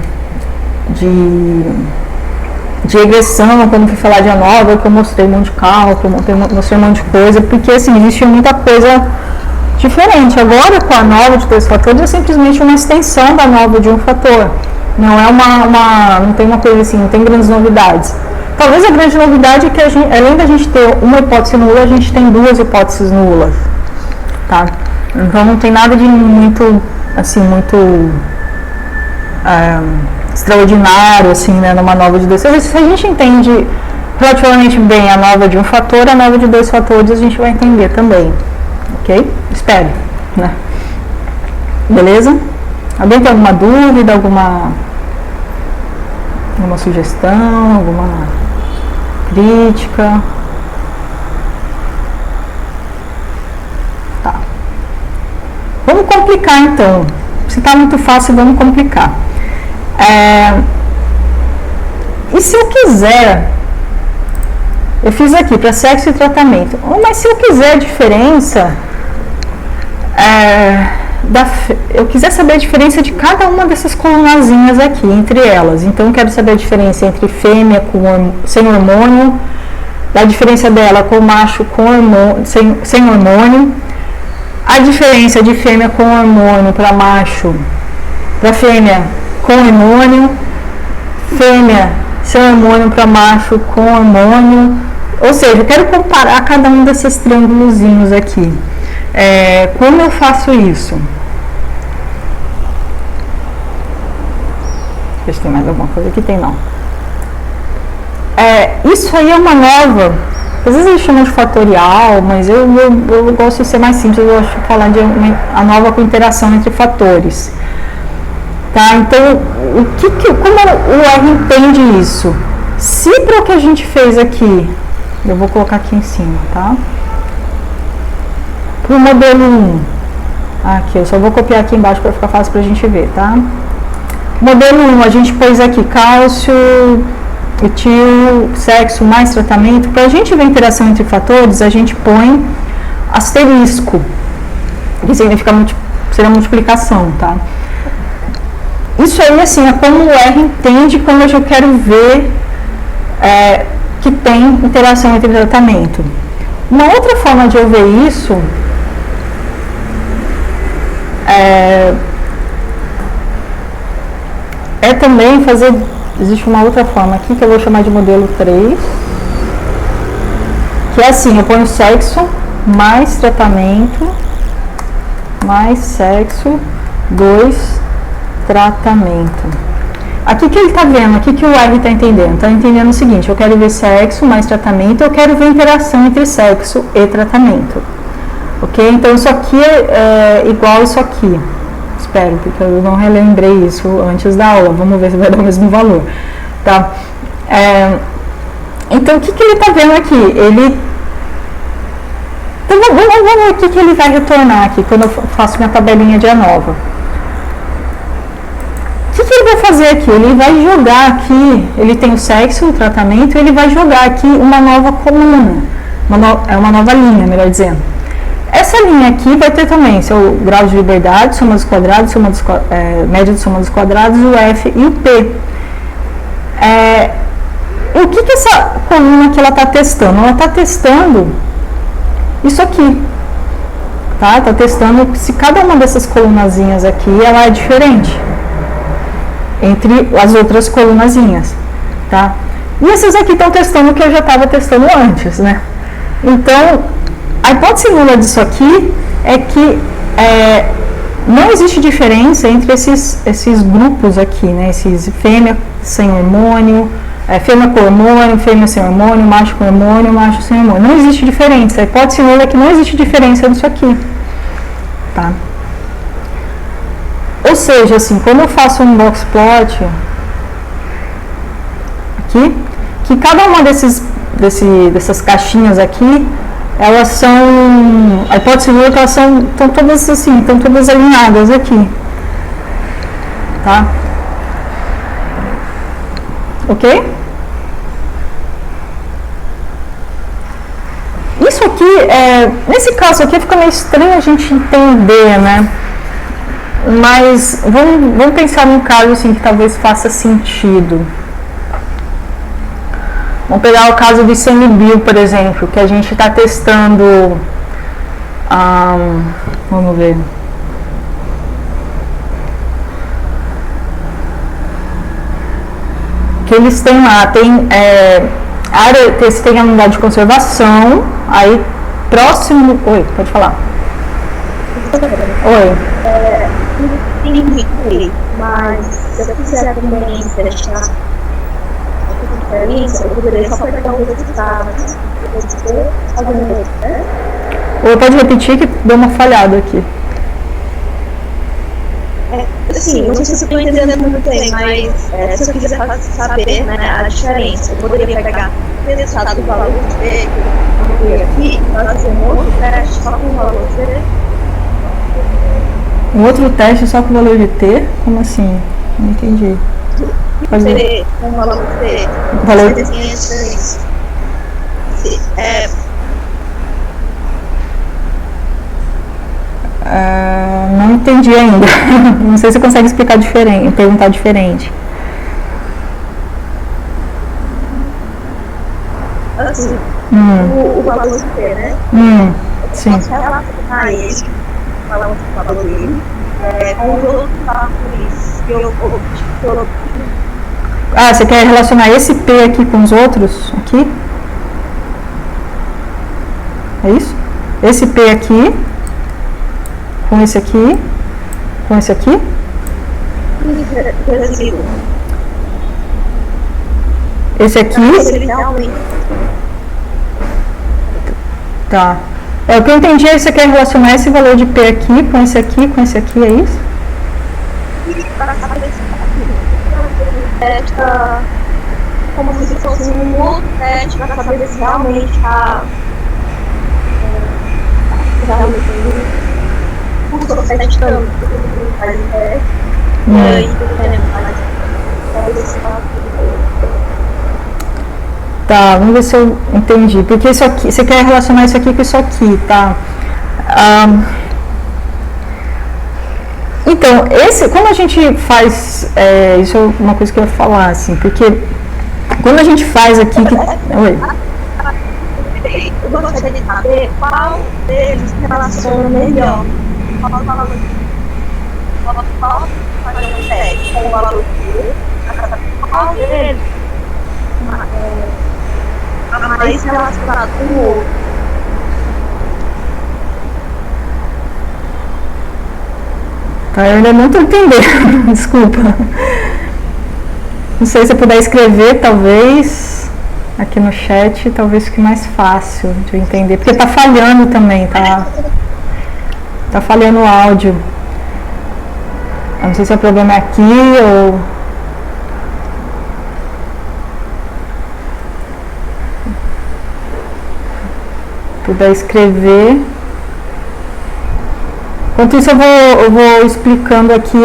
[SPEAKER 1] regressão, quando fui falar de ANOVA, que eu mostrei um monte de cálculo, mostrei um monte de coisa, porque, assim, existia muita coisa diferente. Agora, com a ANOVA de 2 fatores, é simplesmente uma extensão da ANOVA de um fator. Não é não tem uma coisa assim, não tem grandes novidades. Talvez a grande novidade é que além da gente ter uma hipótese nula, a gente tem 2 hipóteses nulas, tá? Então não tem nada de muito, assim, extraordinário, assim, né, numa nova de 2. Se a gente entende relativamente bem a nova de um fator, a nova de 2 fatores a gente vai entender também, ok? Espero, né? Beleza? Alguém tem alguma dúvida, alguma sugestão, alguma crítica? Tá. Vamos complicar então. Se está muito fácil, vamos complicar. E se eu quiser, eu fiz aqui para sexo e tratamento, mas se eu quiser a diferença, eu quiser saber a diferença de cada uma dessas colunazinhas aqui, entre elas, então eu quero saber a diferença entre fêmea sem hormônio, a diferença dela com macho com hormônio, sem hormônio, a diferença de fêmea com hormônio para macho, para fêmea com hormônio, fêmea sem hormônio para macho com hormônio, ou seja, eu quero comparar cada um desses triângulozinhos aqui. Como eu faço isso? Deixa eu ver se tem mais alguma coisa aqui, tem não. Isso aí é uma nova, às vezes eles chamam de fatorial, mas eu gosto de ser mais simples, eu gosto de falar de a nova com interação entre fatores. Tá? Então, como o R entende isso? Se para o que a gente fez aqui, eu vou colocar aqui em cima, tá? Para o modelo 1, aqui, eu só vou copiar aqui embaixo para ficar fácil para a gente ver, tá? Modelo 1, a gente pôs aqui cálcio, etil, sexo mais tratamento. Para a gente ver a interação entre fatores, a gente põe asterisco, que significa seria multiplicação, tá? Isso aí, assim, é como o R entende quando eu quero ver que tem interação entre tratamento. Uma outra forma de eu ver isso é também fazer, existe uma outra forma aqui que eu vou chamar de modelo 3, que é assim, eu ponho sexo mais tratamento mais sexo 2 tratamento. Aqui que ele está vendo, aqui que o R está entendendo. Está entendendo o seguinte, eu quero ver sexo mais tratamento, eu quero ver interação entre sexo e tratamento. Ok? Então isso aqui é igual isso aqui. Espero, porque eu não relembrei isso antes da aula. Vamos ver se vai dar o mesmo valor. Tá? Então o que ele está vendo aqui? Então vamos ver o que ele vai retornar aqui quando eu faço minha tabelinha de ANOVA. O que ele vai fazer aqui? Ele vai jogar aqui, ele tem o sexo, o tratamento, ele vai jogar aqui uma nova coluna, uma nova linha, melhor dizendo. Essa linha aqui vai ter também seu grau de liberdade, soma dos quadrados, média de soma dos quadrados, o F e o P. O que essa coluna aqui ela está testando? Ela está testando isso aqui. Tá? Está testando se cada uma dessas colunazinhas aqui ela é diferente entre as outras colunazinhas, tá? E esses aqui estão testando o que eu já estava testando antes, né? Então, a hipótese nula disso aqui é que não existe diferença entre esses grupos aqui, né? Esses fêmea sem hormônio, fêmea com hormônio, fêmea sem hormônio, macho com hormônio, macho sem hormônio. Não existe diferença. A hipótese nula é que não existe diferença nisso aqui. Tá? Ou seja, assim, quando eu faço um box plot aqui, que cada uma dessas caixinhas aqui, elas são, a hipótese nula é que elas estão todas assim, estão todas alinhadas aqui, tá? Ok? Isso aqui, nesse caso aqui fica meio estranho a gente entender, né? Mas vamos pensar num caso assim que talvez faça sentido. Vamos pegar o caso do ICMBio, por exemplo, que a gente está testando. Vamos ver. Que eles têm lá, tem a unidade de conservação, aí próximo. Oi, pode falar. Oi.
[SPEAKER 4] Entendi, mas se eu quiser também deixar diferença, eu poderia só pegar os resultados e fazer um outro, né?
[SPEAKER 1] Ou pode repetir que deu uma falhada aqui.
[SPEAKER 4] Sim, não sei se eu estou entendendo muito bem, mas se eu quiser saber, né, a diferença, eu poderia pegar o resultado do valor C que eu aqui e fazer um outro teste só com o valor C.
[SPEAKER 1] Um outro teste só com o valor de T? Como assim? Não entendi.
[SPEAKER 4] Fazer com o valor C.
[SPEAKER 1] Valor... não entendi ainda. Não sei se você consegue explicar diferente, perguntar diferente.
[SPEAKER 4] Assim, o valor C, né?
[SPEAKER 1] Sim.
[SPEAKER 4] Posso relacionar ele, falando do valor dele, com os outros fatores que eu
[SPEAKER 1] você quer relacionar esse P aqui com os outros aqui? É isso? Esse P aqui com esse aqui, com esse aqui? Esse aqui? Tá. O que eu entendi é que você quer relacionar esse valor de P aqui, com esse aqui, é isso?
[SPEAKER 4] Como se fosse um outro teste para saber se realmente está estou testando faz o teste e aí
[SPEAKER 1] tá, vamos ver se eu entendi. Porque isso aqui, você quer relacionar isso aqui com isso aqui, tá? Então, como a gente faz, isso é uma coisa que eu ia falar, assim, porque quando a gente faz aqui... Oi.
[SPEAKER 4] Eu gostaria de saber qual deles se relaciona melhor. Qual teste com o valor qual deles mais relacionado com o outro.
[SPEAKER 1] Tá, eu ainda não estou entendendo, desculpa. Não sei se eu puder escrever, talvez, aqui no chat, talvez fique mais fácil de entender, porque tá falhando também, tá falhando o áudio. Eu não sei se o problema é aqui ou... Puder escrever. Enquanto isso, eu vou explicando aqui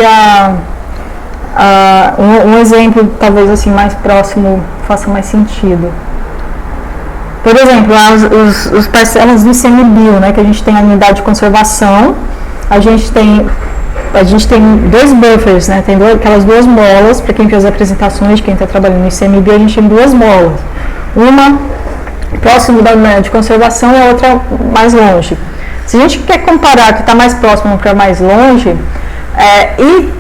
[SPEAKER 1] um exemplo, talvez assim, mais próximo, faça mais sentido. Por exemplo, os parcelas do ICMBio, né, que a gente tem a unidade de conservação, a gente tem dois buffers, né, tem aquelas duas molas, para quem fez as apresentações, quem está trabalhando no ICMBio, a gente tem duas molas. Uma próximo da unidade de conservação e a outra mais longe. Se a gente quer comparar que está mais próximo para mais longe, e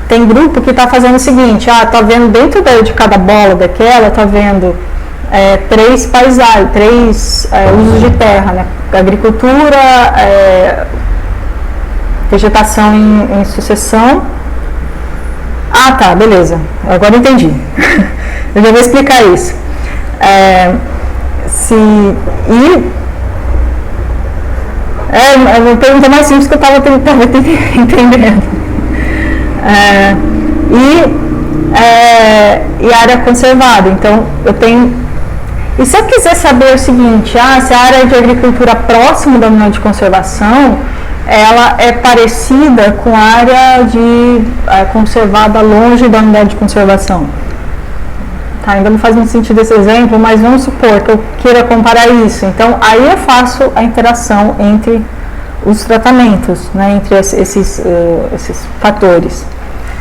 [SPEAKER 1] tem grupo que está fazendo o seguinte, está vendo dentro de cada bola daquela, está vendo três paisagens, três usos de terra, né? Agricultura, vegetação em sucessão. Ah, tá, beleza. Agora entendi. Eu já vou explicar isso. É uma pergunta mais simples que eu estava entendendo. E área conservada. Então, eu tenho... E se eu quiser saber o seguinte, se a área de agricultura próxima da unidade de conservação, ela é parecida com a área conservada longe da unidade de conservação. Tá, ainda não faz muito sentido esse exemplo, mas vamos supor que eu queira comparar isso. Então, aí eu faço a interação entre os tratamentos, né, entre esses fatores.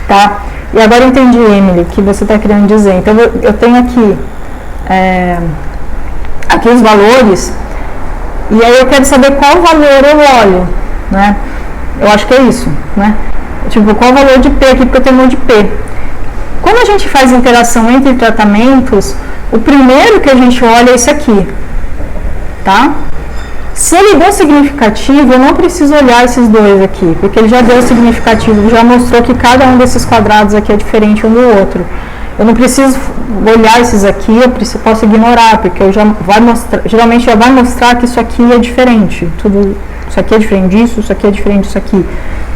[SPEAKER 1] Tá? E agora eu entendi, Emily, o que você está querendo dizer. Então, eu tenho aqui os valores, e aí eu quero saber qual valor eu olho, né? Eu acho que é isso, né? Tipo, qual o valor de P aqui, porque eu tenho um de P. Quando a gente faz interação entre tratamentos, o primeiro que a gente olha é esse aqui, tá? Se ele deu significativo, eu não preciso olhar esses dois aqui, porque ele já deu significativo, já mostrou que cada um desses quadrados aqui é diferente um do outro. Eu não preciso olhar esses aqui, eu posso ignorar, porque geralmente já vai mostrar que isso aqui é diferente. Isso aqui é diferente disso, isso aqui é diferente disso aqui,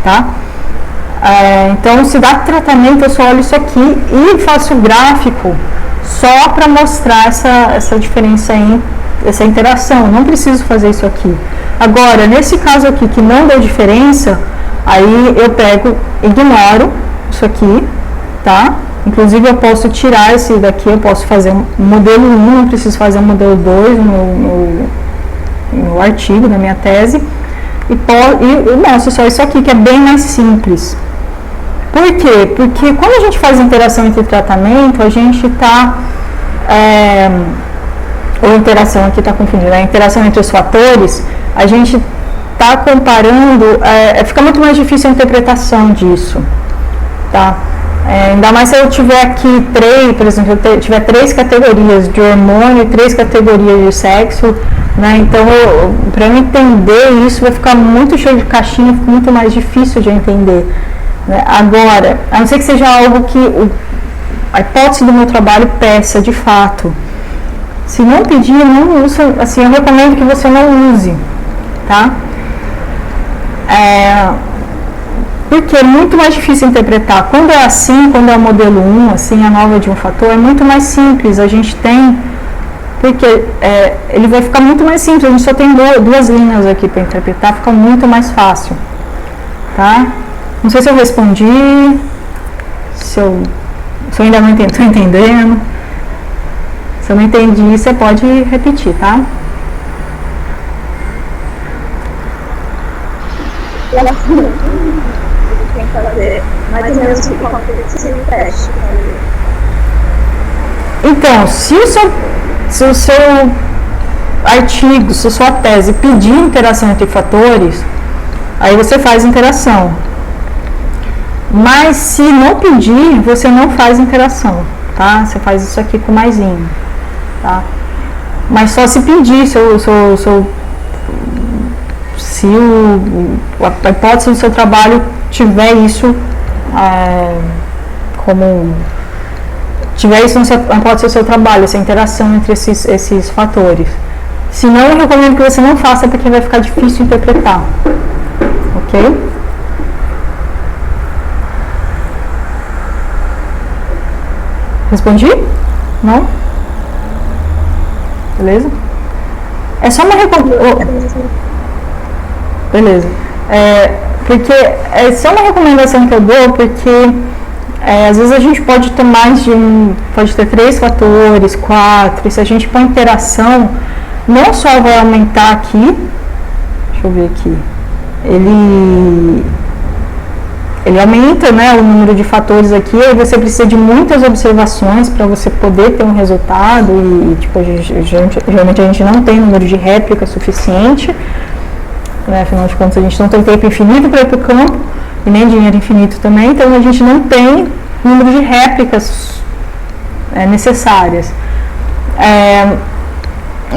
[SPEAKER 1] tá? Então, se dá tratamento, eu só olho isso aqui e faço o gráfico só para mostrar essa diferença aí, essa interação. Eu não preciso fazer isso aqui. Agora, nesse caso aqui que não deu diferença, aí eu ignoro isso aqui, tá? Inclusive, eu posso tirar esse daqui, eu posso fazer um modelo 1, não preciso fazer um modelo 2 no artigo, na minha tese, e mostro só isso aqui, que é bem mais simples. Por quê? Porque quando a gente faz interação entre tratamento, a gente está... ou interação, aqui está confundindo, a interação entre os fatores, a gente está comparando, fica muito mais difícil a interpretação disso, tá? Ainda mais se eu tiver aqui por exemplo, eu tiver 3 categorias de hormônio e 3 categorias de sexo, né? Então, para eu entender isso, vai ficar muito cheio de caixinha, fica muito mais difícil de entender, né? Agora, a não ser que seja algo que a hipótese do meu trabalho peça de fato. Se não pedir, não usa, assim, eu recomendo que você não use, tá? Porque é muito mais difícil interpretar. Quando é assim, quando é o modelo 1, assim, a nova de um fator, é muito mais simples. A gente tem, porque ele vai ficar muito mais simples. A gente só tem duas linhas aqui para interpretar, fica muito mais fácil, tá? Não sei se eu respondi, se eu ainda não estou entendendo. Se eu não entendi, você pode repetir, tá?
[SPEAKER 4] Tem que fazer mais ou menos o que acontece no teste.
[SPEAKER 1] Então, se o seu artigo, se a sua tese pedir interação entre fatores, aí você faz interação. Mas se não pedir, você não faz interação, tá? Você faz isso aqui com maisinho, tá? Mas só se pedir, se a hipótese do seu trabalho tiver isso na hipótese do seu trabalho, essa interação entre esses fatores. Se não, eu recomendo que você não faça, porque vai ficar difícil interpretar, ok? Respondi? Não? Beleza? É só uma recomendação. Beleza. Porque é só uma recomendação que eu dou, porque às vezes a gente pode ter pode ter 3 fatores, 4, e se a gente põe interação, não só vai aumentar aqui, deixa eu ver aqui, ele aumenta, né, o número de fatores aqui, aí você precisa de muitas observações para você poder ter um resultado, e tipo, geralmente a gente não tem número de réplica suficiente, né, afinal de contas a gente não tem tempo infinito para ir para o campo, e nem dinheiro infinito também, então a gente não tem número de réplicas necessárias.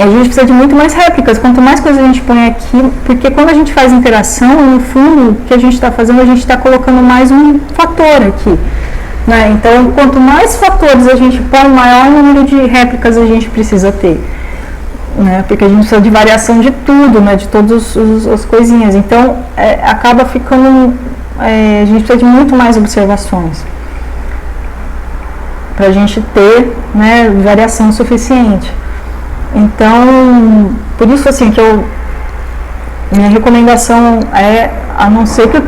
[SPEAKER 1] a gente precisa de muito mais réplicas, quanto mais coisa a gente põe aqui, porque quando a gente faz interação, no fundo, o que a gente está fazendo, a gente está colocando mais um fator aqui. Né? Então, quanto mais fatores a gente põe, maior número de réplicas a gente precisa ter. Né? Porque a gente precisa de variação de tudo, né? De todas as coisinhas. Então, acaba ficando... a gente precisa de muito mais observações para a gente ter, né, variação suficiente. Então, por isso assim que minha recomendação é, a não ser que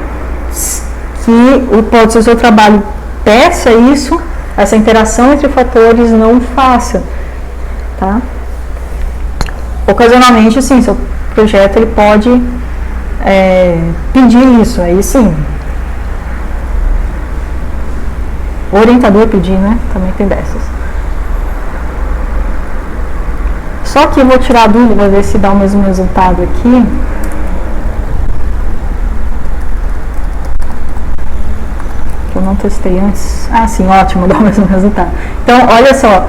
[SPEAKER 1] o seu trabalho peça isso, essa interação entre fatores, não faça, tá? Ocasionalmente, sim, seu projeto ele pode pedir isso, aí sim. O orientador pedir, né? Também tem dessas. Só que eu vou tirar a dúvida, ver se dá o mesmo resultado aqui. Que eu não testei antes. Ah, sim, ótimo, dá o mesmo resultado. Então, olha só,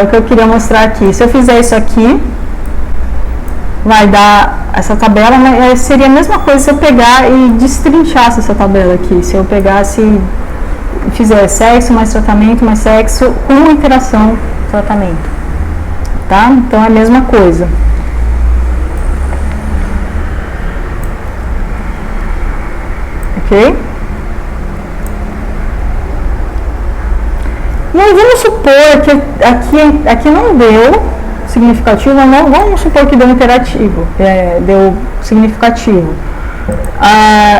[SPEAKER 1] o que eu queria mostrar aqui. Se eu fizer isso aqui, vai dar essa tabela, mas seria a mesma coisa se eu pegar e destrinchasse essa tabela aqui. Se eu pegasse, fizer sexo mais tratamento mais sexo com interação tratamento. Tá? Então é a mesma coisa. Ok? E aí vamos supor que aqui não deu significativo, não, vamos supor que deu interativo, deu significativo.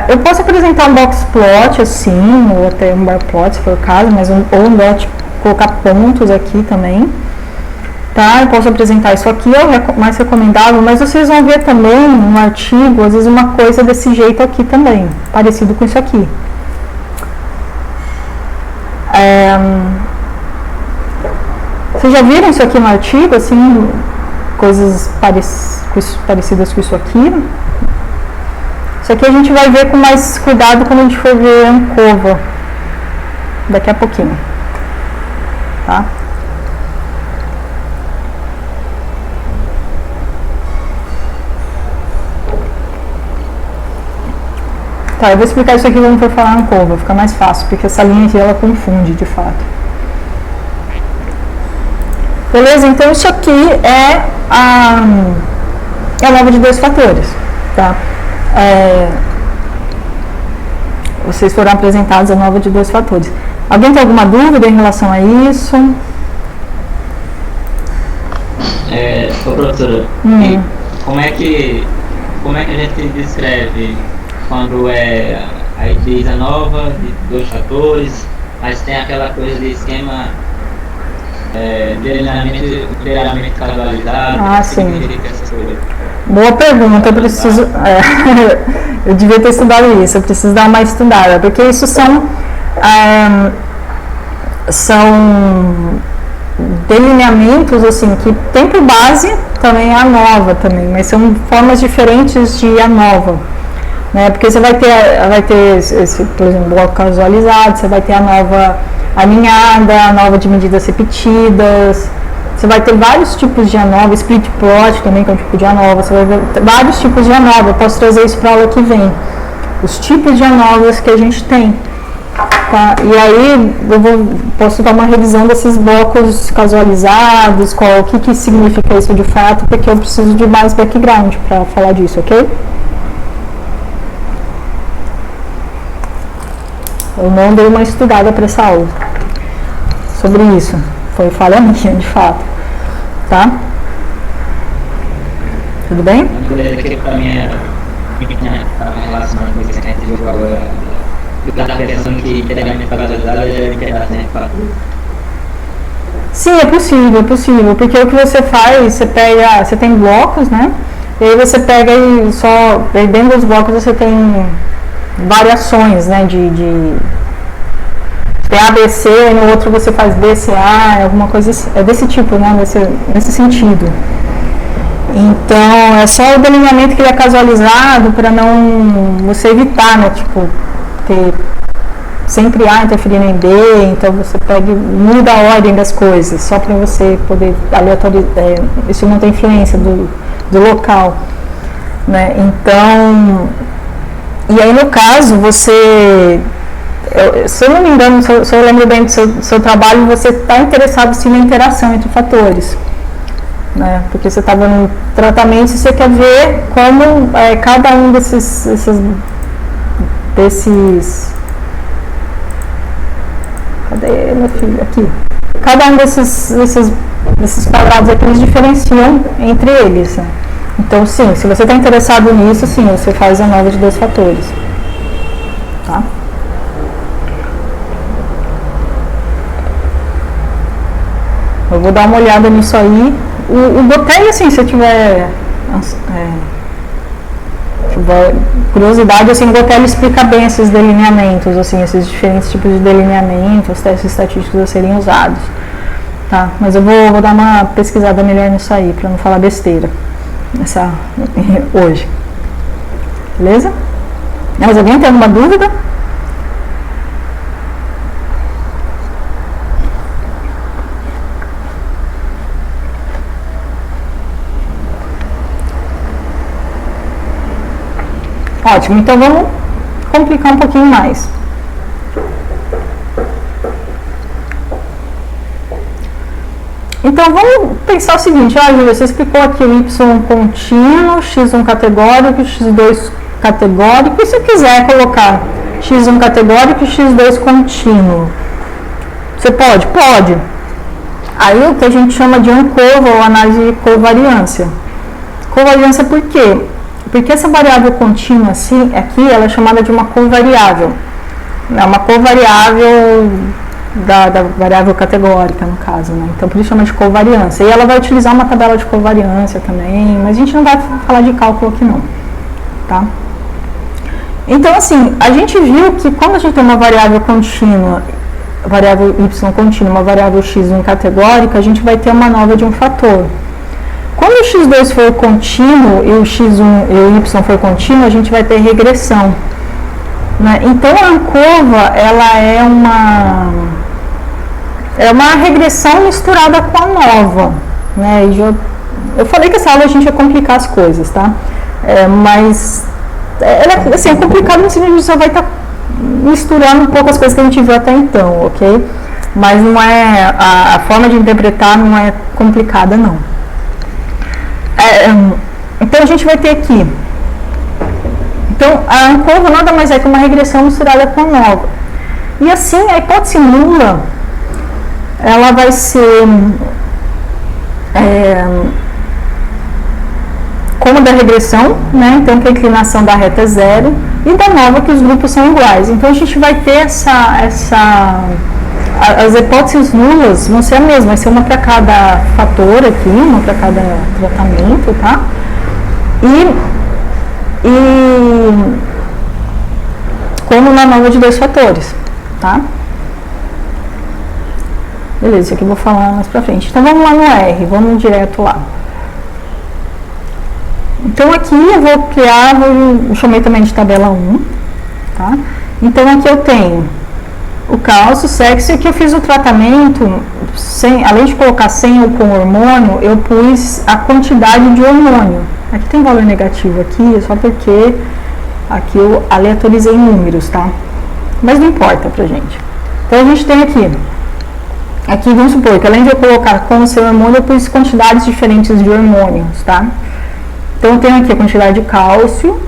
[SPEAKER 1] Eu posso apresentar um box plot assim, ou até um bar plot se for o caso, mas ou um dot, colocar pontos aqui também. Tá? Eu posso apresentar isso aqui, é mais recomendável, mas vocês vão ver também no artigo, às vezes uma coisa desse jeito aqui também, parecido com isso aqui. Vocês já viram isso aqui no artigo, assim, coisas parecidas com isso aqui? Isso aqui a gente vai ver com mais cuidado quando a gente for ver ANCOVA, daqui a pouquinho, tá? Tá, eu vou explicar isso aqui quando for falar ANCOVA, fica mais fácil, porque essa linha aqui ela confunde de fato. Beleza? Então isso aqui é a nova de dois fatores, tá? Vocês foram apresentados a nova de dois fatores. Alguém tem alguma dúvida em relação a isso?
[SPEAKER 3] Professora, como é que a gente descreve quando aí diz a nova de dois fatores, mas tem aquela coisa de esquema delineamento casualizado?
[SPEAKER 1] Ah, sim. Boa pergunta, eu preciso. Eu devia ter estudado isso, eu preciso dar uma estudada, porque isso são delineamentos assim que tem por base também a nova também, mas são formas diferentes de a nova. Né? Porque você vai ter esse, por exemplo, bloco casualizado, você vai ter a nova alinhada, a nova de medidas repetidas, você vai ter vários tipos de ANOVA, split plot também, que é um tipo de ANOVA, você vai ver vários tipos de ANOVA. Eu posso trazer isso para a aula que vem, os tipos de ANOVAs que a gente tem. Tá? E aí posso dar uma revisão desses blocos casualizados, o que significa isso de fato, porque eu preciso de mais background para falar disso, ok? Eu não dei uma estudada para essa aula sobre isso. Foi falha minha, de fato. Tá? Tudo bem?
[SPEAKER 3] Aqui para mim relacionado com isso que a gente viu agora, da questão que integralmente casualizada é interação entre fatores.
[SPEAKER 1] Sim, é possível, porque o que você faz, você tem blocos, né? E aí você pega e dentro dos blocos você tem variações, né, tem ABC e no outro você faz BCA, alguma coisa desse tipo, né, nesse sentido. Então, é só o delineamento que ele é casualizado para não você evitar, né, tipo, ter sempre A interferindo em B, então você pega, muda a ordem das coisas, só para você poder aleatorizar, isso não tem influência do local, né? Então, e aí no caso, você, se eu não me engano, se eu lembro bem do seu trabalho, você está interessado sim na interação entre fatores, né? Porque você estava no tratamento e você quer ver como cada um desses cadê meu filho? Aqui. Cada um desses quadrados aqui, eles diferenciam entre eles, né? Então, sim, se você está interessado nisso, sim, você faz a nova de 2 fatores. Tá? Eu vou dar uma olhada nisso aí. O Botelho, assim, se tiver curiosidade, assim, o Botelho explica bem esses delineamentos, assim, esses diferentes tipos de delineamentos, testes estatísticos a serem usados, tá? Mas eu vou dar uma pesquisada melhor nisso aí, para não falar besteira hoje, beleza? Mas alguém tem alguma dúvida? Ótimo, então vamos complicar um pouquinho mais. Então vamos pensar o seguinte, Júlia, você explicou aqui o Y contínuo, X1 categórico, X2 categórico, e se eu quiser colocar X1 categórico e X2 contínuo, você pode? Pode. Aí o que a gente chama de ANCOVA, ou análise de covariância. Covariância por quê? Porque essa variável contínua aqui, ela é chamada de uma covariável. É uma covariável da variável categórica, no caso, né? Então, por isso chama de covariância. E ela vai utilizar uma tabela de covariância também, mas a gente não vai falar de cálculo aqui não, tá? Então, assim, a gente viu que quando a gente tem uma variável contínua, variável y contínua, uma variável x1 categórica, a gente vai ter uma nova de um fator. Quando o x2 for contínuo e o x1 e o y for contínuo, a gente vai ter regressão, né? Então a ANCOVA, ela é uma regressão misturada com a nova, né? E eu falei que essa aula a gente ia complicar as coisas, tá? Mas ela assim, é complicado no sentido de você vai estar misturando um pouco as coisas que a gente viu até então, ok? Mas não é, a forma de interpretar não é complicada não. Então a gente vai ter aqui, então a ANCOVA nada mais é que uma regressão misturada com a nova, e assim a hipótese nula ela vai ser como da regressão, né? Então que a inclinação da reta é 0 e da nova que os grupos são iguais. Então a gente vai ter as hipóteses nulas vão ser a mesma, vai ser uma para cada fator aqui, uma para cada tratamento, tá? E como na nova de 2 fatores, tá? Beleza, isso aqui eu vou falar mais pra frente. Então vamos lá no R, vamos direto lá. Então aqui eu vou criar, eu chamei também de tabela 1, tá? Então aqui eu tenho o cálcio, sexo, e aqui eu fiz o tratamento, além de colocar sem ou com hormônio, eu pus a quantidade de hormônio. Aqui tem valor negativo aqui, só porque aqui eu aleatorizei números, tá? Mas não importa pra gente. Então a gente tem aqui vamos supor que além de eu colocar com o seu hormônio, eu pus quantidades diferentes de hormônios, tá? Então eu tenho aqui a quantidade de cálcio,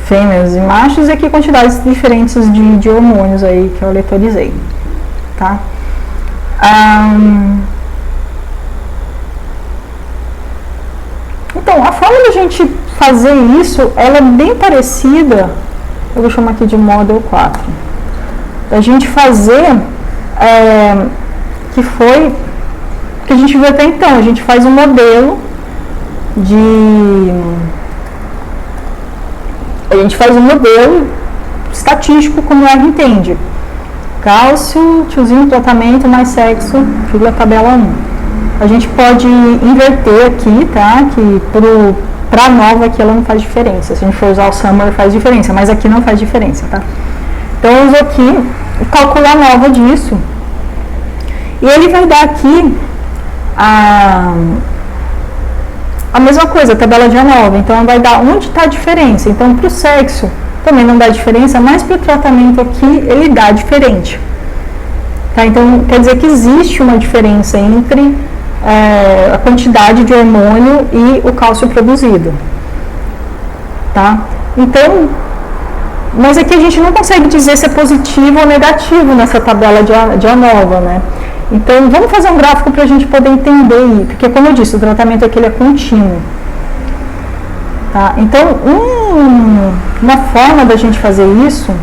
[SPEAKER 1] fêmeas e machos, e aqui quantidades diferentes de hormônios aí que eu aleatorizei, tá? Então, a forma da gente fazer isso, ela é bem parecida, eu vou chamar aqui de Model 4, da gente fazer, que foi, que a gente viu até então, a gente faz um modelo estatístico como R entende. Cálcio, tiozinho, tratamento, mais sexo, vírgula, tabela 1. A gente pode inverter aqui, tá? Que para nova aqui ela não faz diferença. Se a gente for usar o Summer faz diferença, mas aqui não faz diferença, tá? Então eu uso aqui o cálculo ANOVA disso. E ele vai dar aqui a mesma coisa, a tabela de ANOVA. Então vai dar onde está a diferença. Então para o sexo também não dá diferença, mas para o tratamento aqui ele dá diferente. Tá? Então quer dizer que existe uma diferença entre a quantidade de hormônio e o cálcio produzido. Tá? Então, mas aqui a gente não consegue dizer se é positivo ou negativo nessa tabela de ANOVA, né? Então, vamos fazer um gráfico para a gente poder entender, porque como eu disse, o tratamento aqui ele é contínuo. Tá? Então, uma forma da gente fazer isso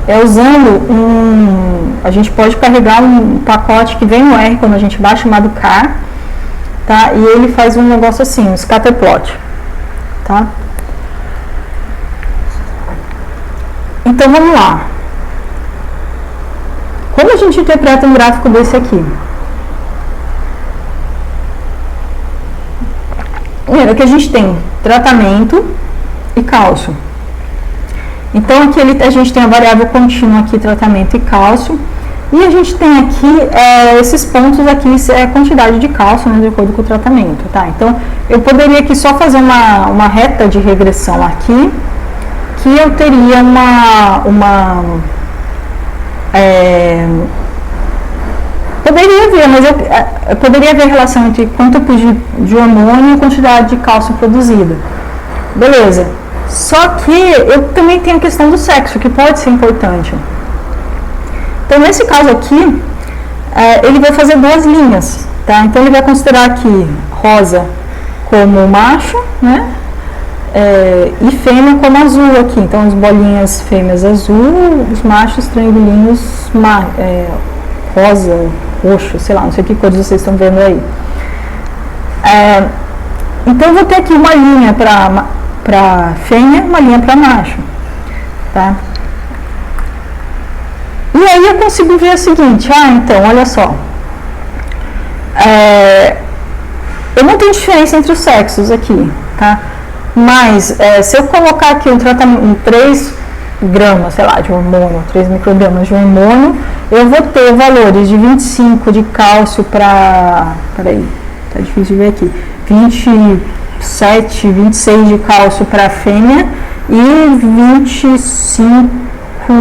[SPEAKER 1] é usando a gente pode carregar um pacote que vem no R quando a gente baixa, chamado CAR, tá? E ele faz um negócio assim, um scatterplot, tá? Então vamos lá. Como a gente interpreta um gráfico desse aqui? Primeiro que a gente tem tratamento e cálcio. Então aqui a gente tem a variável contínua aqui, tratamento e cálcio. E a gente tem aqui esses pontos aqui, é a quantidade de cálcio, né, de acordo com o tratamento, tá? Então eu poderia aqui só fazer uma reta de regressão aqui, que eu teria poderia ver, mas eu poderia ver a relação entre quanto eu pus de hormônio e quantidade de cálcio produzida. Beleza. Só que eu também tenho a questão do sexo, que pode ser importante. Então, nesse caso aqui, ele vai fazer duas linhas, tá? Então, ele vai considerar aqui rosa como macho, né? E fêmea como azul aqui. Então, as bolinhas fêmeas azul, os machos triangulinhos rosa, roxo, sei lá, não sei que cores vocês estão vendo aí. Então, eu vou ter aqui uma linha para fêmea, uma linha para macho, tá? E aí eu consigo ver o seguinte, então, olha só, eu não tenho diferença entre os sexos aqui, tá? Mas se eu colocar aqui um tratamento, 3 gramas, sei lá, de hormônio, 3 microgramas de hormônio, eu vou ter valores de 25 de cálcio para, peraí, tá difícil de ver aqui, 27, 26 de cálcio para fêmea e 25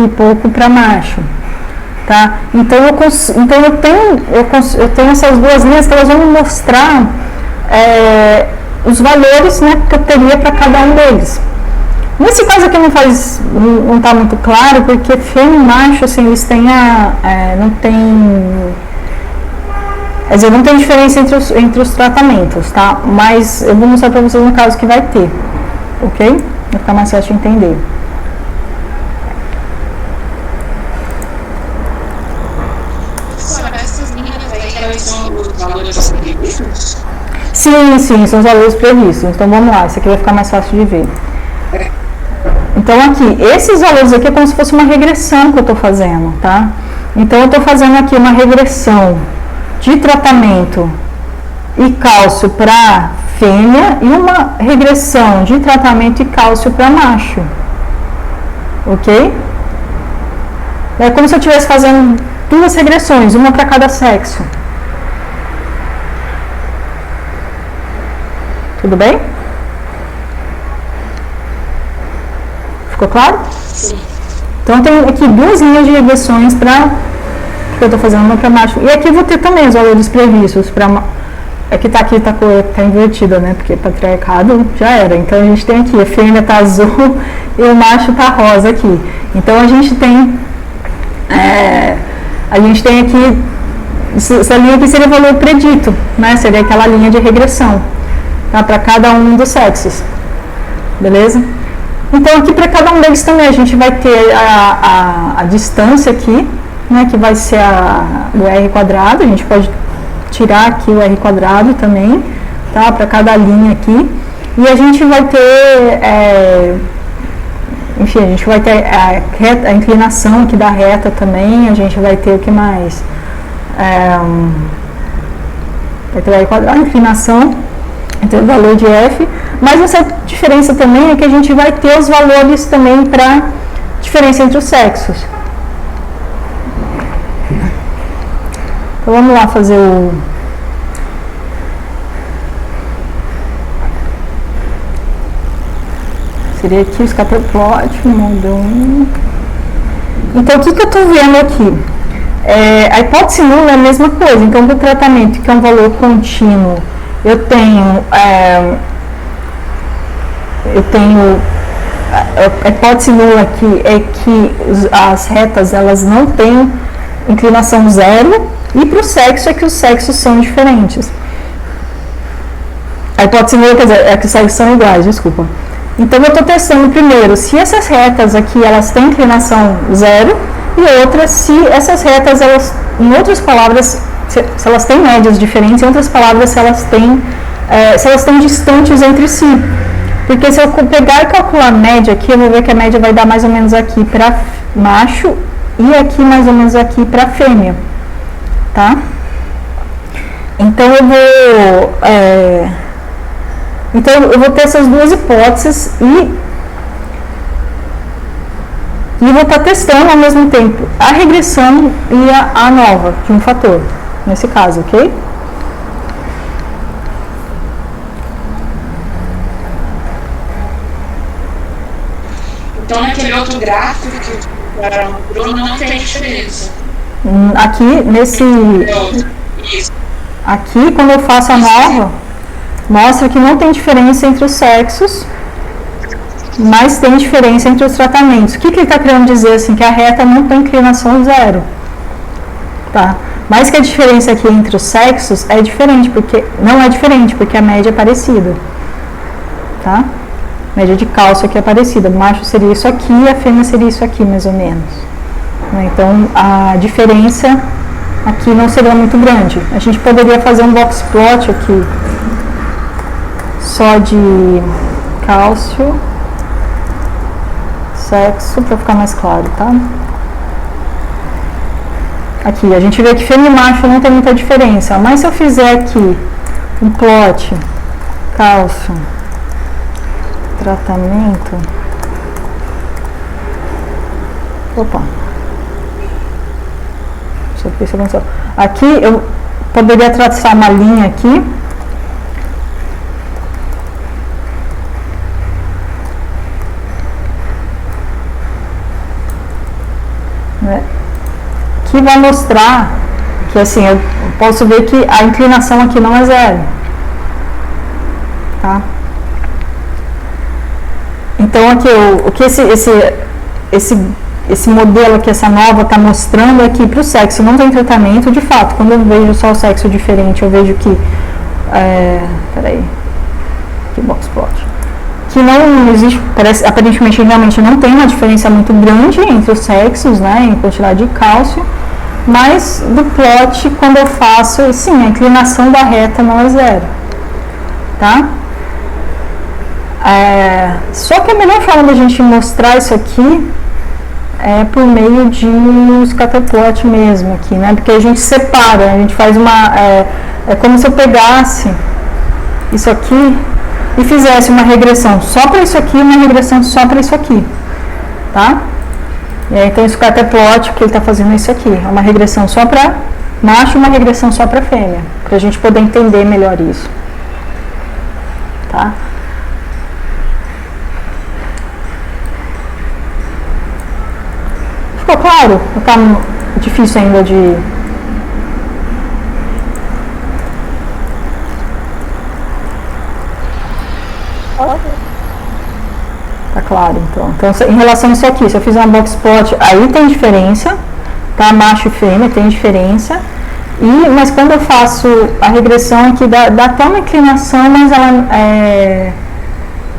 [SPEAKER 1] e pouco para macho. Tá? Então eu tenho essas duas linhas que elas vão me mostrar os valores, né, que eu teria para cada um deles. Nesse caso aqui não está muito claro, porque fêmea e macho, assim, eles têm não tem diferença entre os tratamentos, tá? Mas eu vou mostrar para vocês no caso que vai ter, ok? Vai ficar mais fácil de entender. Sim, são os valores previstos. Então vamos lá, isso aqui vai ficar mais fácil de ver. Então aqui, esses valores aqui é como se fosse uma regressão que eu estou fazendo, tá? Então eu estou fazendo aqui uma regressão de tratamento e cálcio para fêmea e uma regressão de tratamento e cálcio para macho, ok? É como se eu estivesse fazendo duas regressões, uma para cada sexo. Tudo bem? Ficou claro?
[SPEAKER 2] Sim.
[SPEAKER 1] Então tem aqui duas linhas de regressões para que eu estou fazendo uma para macho. E aqui eu vou ter também os valores previstos para. Aqui tá invertida, né? Porque patriarcado já era. Então a gente tem aqui, a fêmea está azul e o macho está rosa aqui. Então a gente tem aqui, essa linha aqui seria o valor predito, né? Seria aquela linha de regressão, tá? Para cada um dos sexos, beleza? Então aqui para cada um deles também a gente vai ter a distância aqui, né? Que vai ser o R quadrado, a gente pode tirar aqui o R quadrado também, tá? Para cada linha aqui. E a gente vai ter, enfim, a gente vai ter a inclinação aqui da reta também, a gente vai ter o que mais? Vai ter o R quadrado, a inclinação, então o valor de F, Mas essa diferença também é que a gente vai ter os valores também para diferença entre os sexos. Então vamos lá fazer o... Seria aqui o scatterplot, model 1. Então, o que eu estou vendo aqui? A hipótese nula é a mesma coisa. Então, para o tratamento, que é um valor contínuo, eu tenho a hipótese nula aqui é que as retas elas não têm inclinação zero, e para o sexo é que os sexos são diferentes. A hipótese nula, quer dizer, é que os sexos são iguais, desculpa. Então eu estou testando primeiro se essas retas aqui elas têm inclinação zero, e outra se essas retas, elas, em outras palavras, se elas têm médias diferentes, em outras palavras, se elas têm distantes entre si. Porque se eu pegar e calcular a média aqui, eu vou ver que a média vai dar mais ou menos aqui para macho e aqui mais ou menos aqui para fêmea, tá? Então eu vou ter essas duas hipóteses e vou estar testando ao mesmo tempo a regressão e a nova de um fator, nesse caso, ok?
[SPEAKER 2] Então, naquele outro gráfico que o Bruno não tem diferença.
[SPEAKER 1] Aqui, nesse...
[SPEAKER 2] Isso.
[SPEAKER 1] Aqui, quando eu faço a nova, mostra que não tem diferença entre os sexos, mas tem diferença entre os tratamentos. O que ele está querendo dizer? Assim, que a reta não tem inclinação zero. Tá? Mas que a diferença aqui entre os sexos é diferente, porque não é diferente, porque a média é parecida. Tá? A média de cálcio aqui é parecida. O macho seria isso aqui e a fêmea seria isso aqui, mais ou menos. Então, a diferença aqui não seria muito grande. A gente poderia fazer um box plot aqui só de cálcio, sexo, para ficar mais claro, tá? Aqui, a gente vê que fêmea e macho não tem muita diferença, mas se eu fizer aqui um plot, cálcio, tratamento, opa, deixa eu ver se aconteceu. Aqui eu poderia traçar uma linha aqui, né, que vai mostrar que assim, eu posso ver que a inclinação aqui não é zero, tá? Então aqui o que esse modelo aqui, essa nova está mostrando aqui para o sexo não tem tratamento, de fato, quando eu vejo só o sexo diferente, eu vejo que peraí, que box plot, que não existe, parece, aparentemente realmente não tem uma diferença muito grande entre os sexos, né, em quantidade de cálcio, mas do plot, quando eu faço, sim, a inclinação da reta não é zero, tá? Só que a melhor forma da gente mostrar isso aqui é por meio de um scatterplot mesmo aqui, né? Porque a gente separa, a gente faz uma... É como se eu pegasse isso aqui e fizesse uma regressão só para isso aqui e uma regressão só para isso aqui, tá? E aí, então, o scatterplot, que ele está fazendo isso aqui, é uma regressão só para macho e uma regressão só para fêmea, para a gente poder entender melhor isso, tá? Ficou claro? Ou tá difícil ainda de... Tá claro, então. Então, em relação a isso aqui, se eu fizer uma box plot, aí tem diferença, tá? Macho e fêmea tem diferença. Mas quando eu faço a regressão aqui, dá até uma inclinação, mas ela,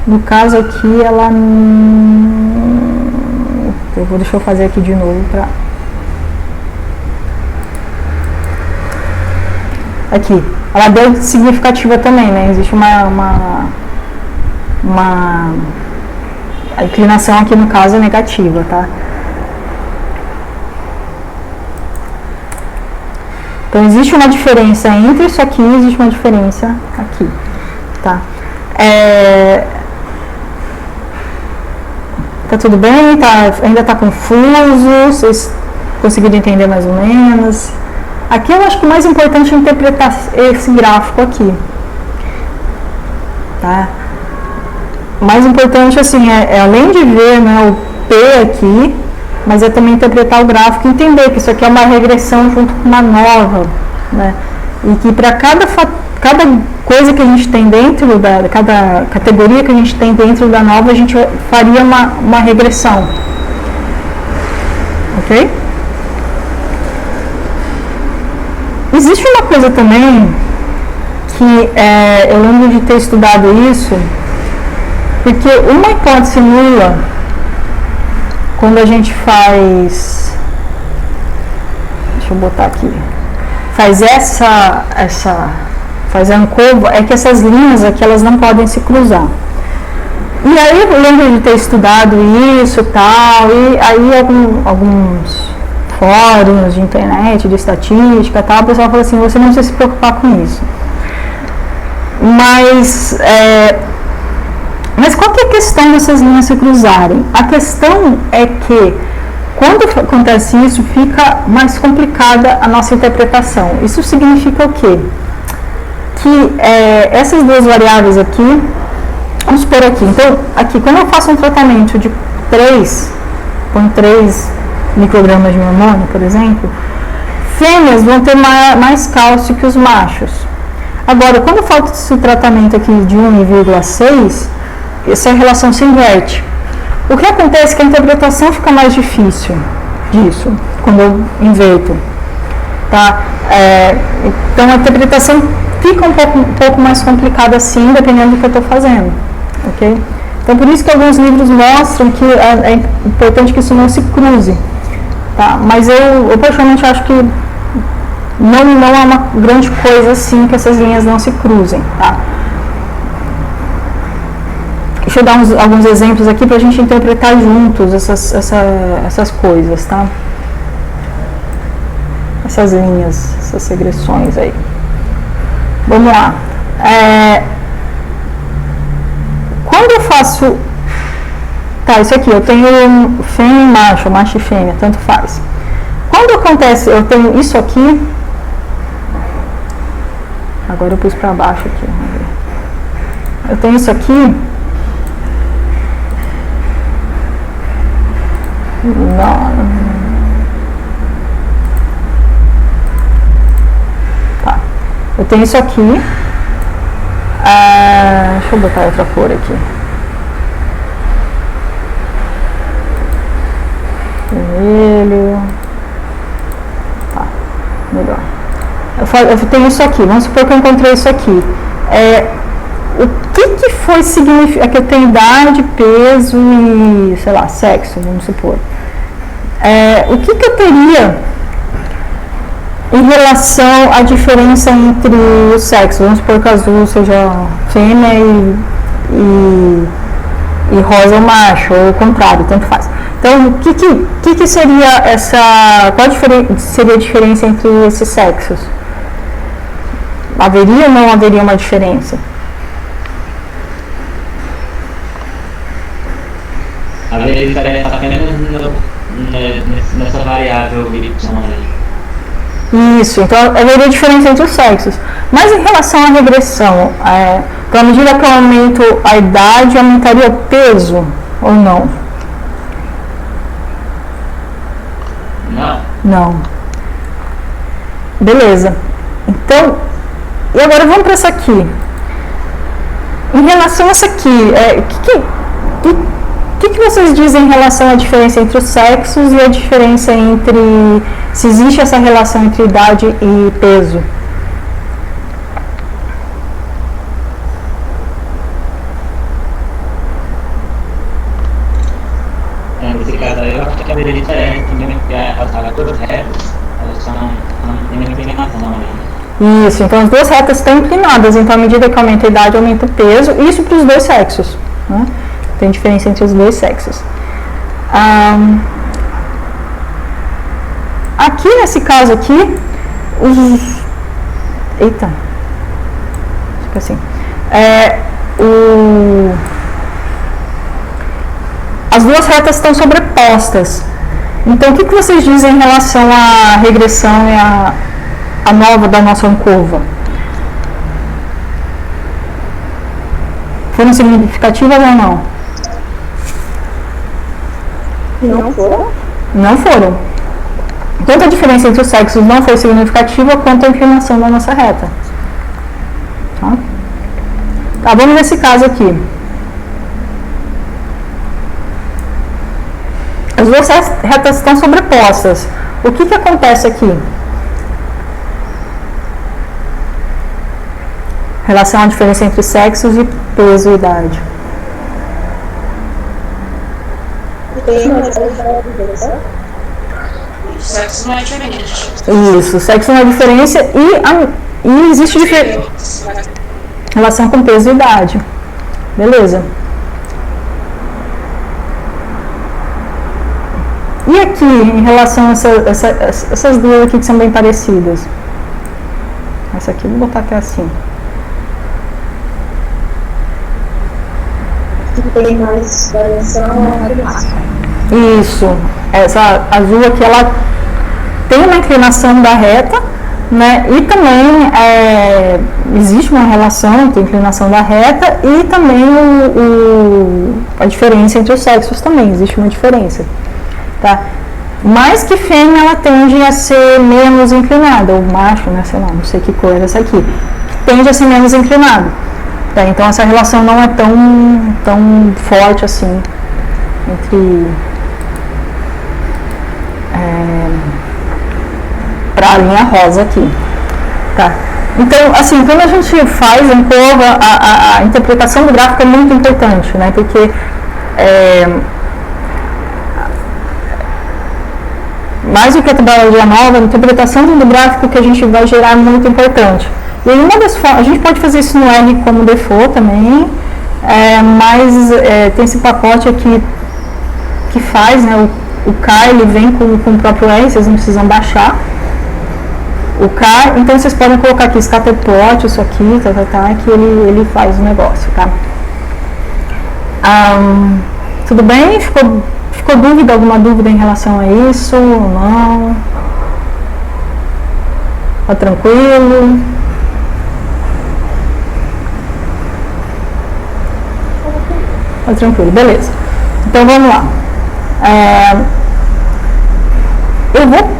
[SPEAKER 1] no caso aqui, ela... Deixa eu fazer aqui de novo para... Aqui, ela deu significativa também, né? Existe uma a inclinação aqui no caso é negativa, tá? Então existe uma diferença entre isso aqui e existe uma diferença aqui, tá? Tá tudo bem? Ainda está confuso? Vocês conseguiram entender mais ou menos? Aqui eu acho que o mais importante é interpretar esse gráfico aqui. Tá? O mais importante assim, além de ver, né, o P aqui, mas é também interpretar o gráfico e entender que isso aqui é uma regressão junto com uma nova, né? E que para cada coisa que a gente tem dentro cada categoria que a gente tem dentro da nova, a gente faria uma regressão. Ok? Existe uma coisa também que eu lembro de ter estudado isso, porque uma hipótese nula, quando a gente faz, deixa eu botar aqui, faz faz a ANCOVA, é que essas linhas aqui, elas não podem se cruzar. E aí eu lembro de ter estudado isso e tal, e aí alguns fóruns de internet, de estatística e tal, o pessoal fala assim, você não precisa se preocupar com isso. Mas qual que é a questão dessas linhas se cruzarem? A questão é que quando acontece isso, fica mais complicada a nossa interpretação. Isso significa o quê? Que essas duas variáveis aqui, vamos supor aqui, então aqui quando eu faço um tratamento de 3 microgramas de hormônio, por exemplo, fêmeas vão ter mais cálcio que os machos. Agora, quando eu faço esse tratamento aqui de 1,6, essa relação se inverte. O que acontece é que a interpretação fica mais difícil disso, quando eu inverto. Tá? Então, a interpretação fica um pouco mais complicada assim, dependendo do que eu estou fazendo. Okay? Então, por isso que alguns livros mostram que é importante que isso não se cruze. Tá? Mas eu particularmente acho que não é uma grande coisa assim que essas linhas não se cruzem. Tá? Deixa eu dar alguns exemplos aqui para a gente interpretar juntos essas coisas, tá? Essas linhas, essas regressões aí. Vamos lá. Quando eu faço... Tá, isso aqui, eu tenho fêmea e macho e fêmea, tanto faz. Quando acontece, eu tenho isso aqui... Agora eu pus para baixo aqui. Eu tenho isso aqui... Tá. Eu tenho isso aqui. Deixa eu botar outra cor aqui. Vermelho. Tá, melhor. Eu tenho isso aqui. Vamos supor que eu encontrei isso aqui. O que foi significar? Que eu tenho idade, peso e, sei lá, sexo, vamos supor. O que eu teria em relação à diferença entre os sexos? Vamos supor que azul seja fêmea e rosa ou macho, ou o contrário, tanto faz. Então, o que seria qual seria a diferença entre esses sexos? Haveria ou não haveria uma diferença?
[SPEAKER 3] Haveria diferença apenas nessa variável Y aí.
[SPEAKER 1] Isso, então haveria diferença entre os sexos. Mas em relação à regressão, então à medida que eu aumento a idade, aumentaria o peso ou não?
[SPEAKER 3] Não.
[SPEAKER 1] Não. Beleza. Então, e agora vamos para essa aqui. Em relação a essa aqui, o que vocês dizem em relação à diferença entre os sexos e a diferença entre, se existe essa relação entre idade e peso?
[SPEAKER 3] Nesse caso aí, eu acho que haveria diferença também, porque as alturas retas, elas não têm uma inclinação ali.
[SPEAKER 1] Isso, então as duas retas estão inclinadas, então à medida que aumenta a idade, aumenta o peso, isso para os dois sexos, né? Tem diferença entre os dois sexos. Aqui nesse caso aqui, fica assim. as duas retas estão sobrepostas. Então, o que vocês dizem em relação à regressão e à nova da nossa curva? Foram significativas ou não?
[SPEAKER 4] Não foram?
[SPEAKER 1] Não foram. Tanto a diferença entre os sexos não foi significativa quanto a inclinação da nossa reta. Tá, vamos nesse caso aqui. As duas retas estão sobrepostas. O que acontece aqui? Em relação à diferença entre sexos e peso e idade.
[SPEAKER 4] Tem uma diferença?
[SPEAKER 2] O sexo não é diferente.
[SPEAKER 1] Isso, o sexo não é diferença e existe diferença em relação com peso e idade. Beleza. E aqui, em relação a essas duas aqui que são bem parecidas? Essa aqui, vou botar até assim.
[SPEAKER 4] Que tem mais variação matemática.
[SPEAKER 1] Isso. Essa azul aqui, ela tem uma inclinação da reta, né? E também existe uma relação entre a inclinação da reta e também a diferença entre os sexos também. Existe uma diferença. Tá? Mais que fêmea, ela tende a ser menos inclinada, ou macho, né, sei lá, não sei que cor é essa aqui, que tende a ser menos inclinado. Tá? Então essa relação não é tão forte assim entre para a linha rosa aqui. Tá? Então, assim, quando a gente faz em curva, a interpretação do gráfico é muito importante, né, porque mais do que a tabela nova, a interpretação do gráfico que a gente vai gerar é muito importante. E aí, uma das formas, a gente pode fazer isso no R como default também, mas tem esse pacote aqui que faz, né, o K ele vem com o próprio R, vocês não precisam baixar o K, então vocês podem colocar aqui scatterplot, isso aqui, que ele faz o negócio, tá? Tudo bem? Ficou dúvida, alguma dúvida em relação a isso ou não? Tá tranquilo? Tá tranquilo, beleza. Então vamos lá. Eu vou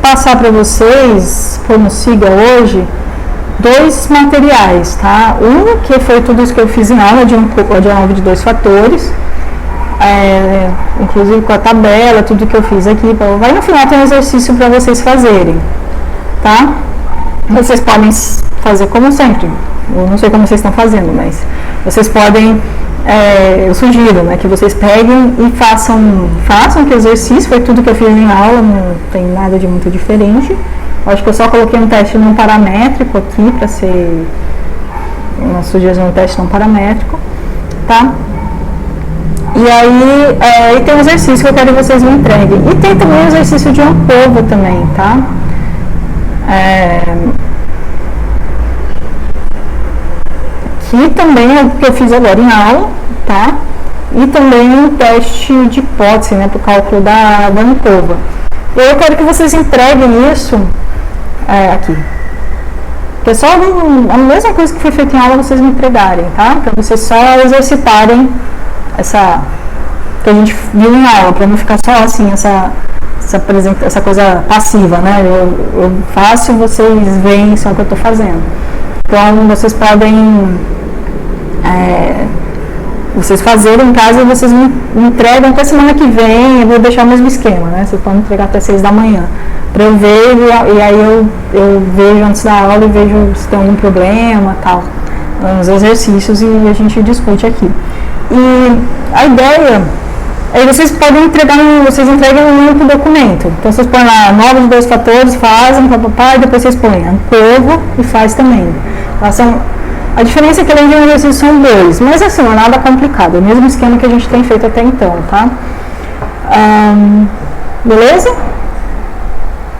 [SPEAKER 1] passar para vocês, como siga hoje, dois materiais, tá? Um que foi tudo isso que eu fiz em aula de de dois fatores. Inclusive com a tabela, tudo que eu fiz aqui. Vai no final ter um exercício para vocês fazerem, tá? Vocês podem fazer como sempre. Eu não sei como vocês estão fazendo, mas vocês podem, eu sugiro, né, que vocês peguem e façam que o exercício foi tudo que eu fiz em aula, não tem nada de muito diferente. Eu acho que eu só coloquei um teste não paramétrico aqui para ser uma sugestão de teste não paramétrico, tá? E aí tem um exercício que eu quero que vocês me entreguem. E tem também o exercício de uma curva também, tá? Que também é o que eu fiz agora em aula, tá? E também um teste de hipótese, né, para o cálculo da curva. Eu quero que vocês entreguem isso aqui. Que é só a mesma coisa que foi feita em aula, vocês me entregarem, tá? Para vocês só exercitarem essa que a gente viu em aula, para não ficar só assim, essa coisa passiva, né? Eu faço, vocês veem só o que eu estou fazendo. Então, vocês podem vocês fazerem em casa e vocês me entregam até semana que vem. Eu vou deixar o mesmo esquema, né? Vocês podem entregar até 6 da manhã para eu ver, e aí eu vejo antes da aula e vejo se tem algum problema, tal, nos exercícios, e a gente discute aqui. E a ideia é vocês podem vocês entregam um único documento. Então vocês põem lá nova de dois fatores, fazem, e depois vocês põem a curva e faz também. A diferença é que além de um exercício são dois, mas assim, não é nada complicado, é o mesmo esquema que a gente tem feito até então, tá? Beleza?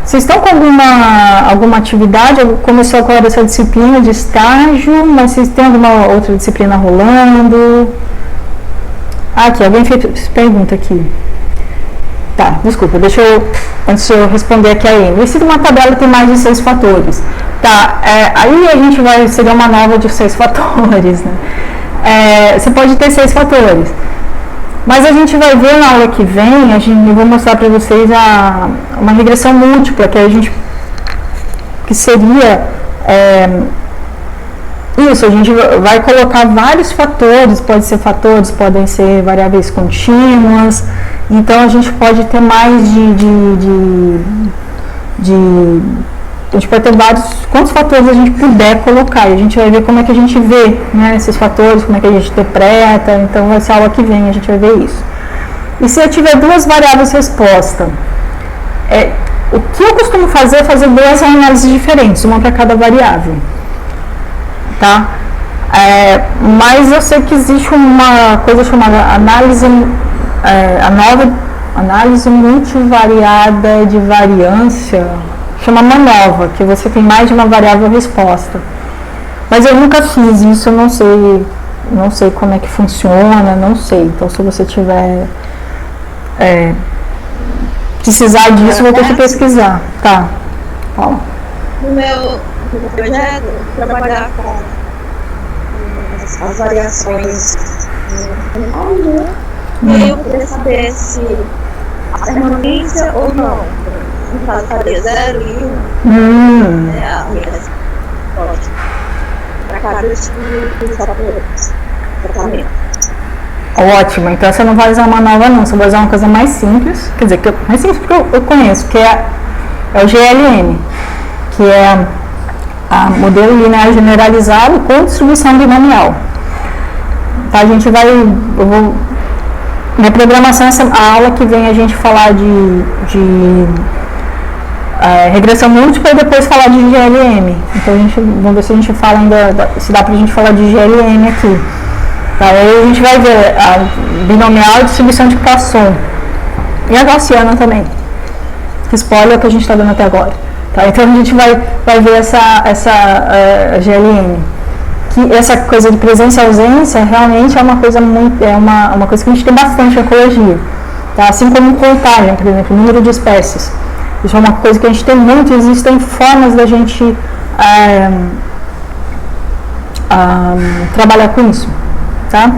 [SPEAKER 1] Vocês estão com alguma atividade? Começou agora essa disciplina de estágio, mas vocês têm alguma outra disciplina rolando? Aqui, alguém fez pergunta aqui. Tá, desculpa, antes de eu responder aqui a Amy. Se uma tabela tem mais de 6 fatores, tá, aí a gente vai seguir uma nova de 6 fatores, né? Você pode ter 6 fatores, mas a gente vai ver na aula que vem, eu vou mostrar para vocês uma regressão múltipla, que seria isso, a gente vai colocar vários fatores, podem ser variáveis contínuas, então a gente pode ter mais a gente pode ter quantos fatores a gente puder colocar, e a gente vai ver como é que a gente vê, né, esses fatores, como é que a gente interpreta, então vai ser a aula que vem, a gente vai ver isso. E se eu tiver 2 variáveis resposta, o que eu costumo fazer é fazer 2 análises diferentes, uma para cada variável. Tá? Mas eu sei que existe uma coisa chamada análise multivariada de variância, chama MANOVA, que você tem mais de uma variável resposta. Mas eu nunca fiz isso, eu não sei como é que funciona, não sei. Então, se você tiver precisar disso, eu vou ter que pesquisar. Tá, fala.
[SPEAKER 4] No meu projeto, trabalhar com as variações e eu queria saber se a permanência ou não. No caso, faria 0 e 1. A minha resposta. Para cada tipo de fatores. Tratamento.
[SPEAKER 1] Ótimo, então você não vai usar uma nova não, você vai usar uma coisa mais simples, quer dizer, mais simples que eu conheço, que é o GLM, que é modelo linear generalizado com distribuição binomial. Tá, na programação, a aula que vem a gente falar de regressão múltipla e depois falar de GLM. Então vamos ver se a gente fala se dá pra gente falar de GLM aqui. Tá, aí a gente vai ver a binomial e distribuição de Poisson. E a gaussiana também. Spoiler que a gente está dando até agora. Tá, então a gente vai ver essa GLM. Que essa coisa de presença e ausência realmente é uma coisa uma coisa que a gente tem bastante em ecologia. Tá? Assim como contagem, por exemplo, número de espécies. Isso é uma coisa que a gente tem muito, existem formas da gente trabalhar com isso. Tá?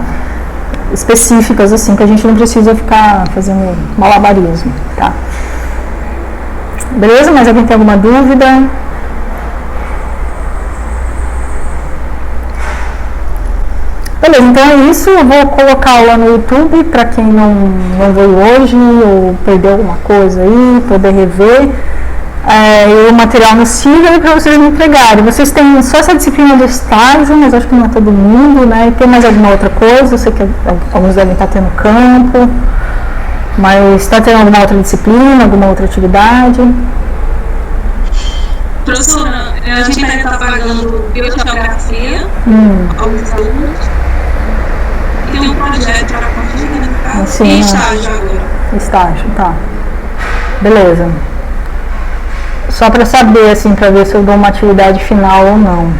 [SPEAKER 1] Específicas, assim, que a gente não precisa ficar fazendo malabarismo. Tá? Beleza? Mais alguém tem alguma dúvida? Beleza, então é isso. Eu vou colocar a aula no YouTube para quem não veio hoje ou perdeu alguma coisa aí, poder rever. E o material no Silver para vocês me entregarem. Vocês têm só essa disciplina do estágio, mas acho que não é todo mundo, né? E tem mais alguma outra coisa? Eu sei que alguns devem estar tendo campo, mas está tendo alguma outra disciplina, alguma outra atividade?
[SPEAKER 2] Professora, a gente ainda está pagando biogeografia, alguns alunos, e tem um projeto para corrigir, no caso, e estágio agora. Estágio,
[SPEAKER 1] tá. Beleza. Só para saber, assim, para ver se eu dou uma atividade final ou não.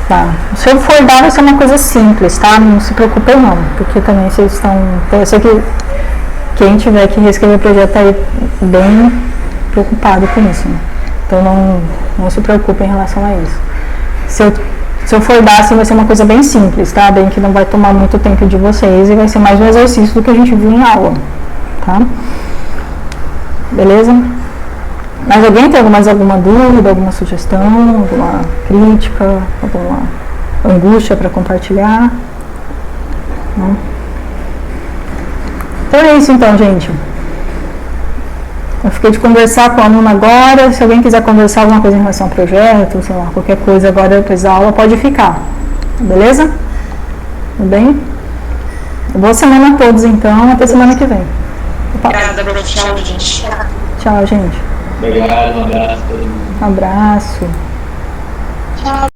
[SPEAKER 1] Tá. Se eu for dar, vai ser uma coisa simples, tá? Não se preocupem não, porque também vocês estão... Eu sei que quem tiver que reescrever o projeto tá aí bem preocupado com isso, né? Então não se preocupem em relação a isso. Se eu for dar, assim, vai ser uma coisa bem simples, tá? Bem que não vai tomar muito tempo de vocês e vai ser mais um exercício do que a gente viu em aula, tá? Beleza? Mas alguém tem mais alguma dúvida, alguma sugestão, alguma crítica, alguma angústia para compartilhar? Não? Então é isso então, gente. Eu fiquei de conversar com a aluna agora. Se alguém quiser conversar alguma coisa em relação ao projeto, sei lá, qualquer coisa agora depois da aula, pode ficar. Beleza? Tudo bem? Boa semana a todos então, até semana que vem.
[SPEAKER 2] Obrigada, professor. Tchau, gente.
[SPEAKER 1] Tchau, gente.
[SPEAKER 3] Obrigado, um abraço a todo mundo.
[SPEAKER 1] Um abraço.
[SPEAKER 4] Tchau.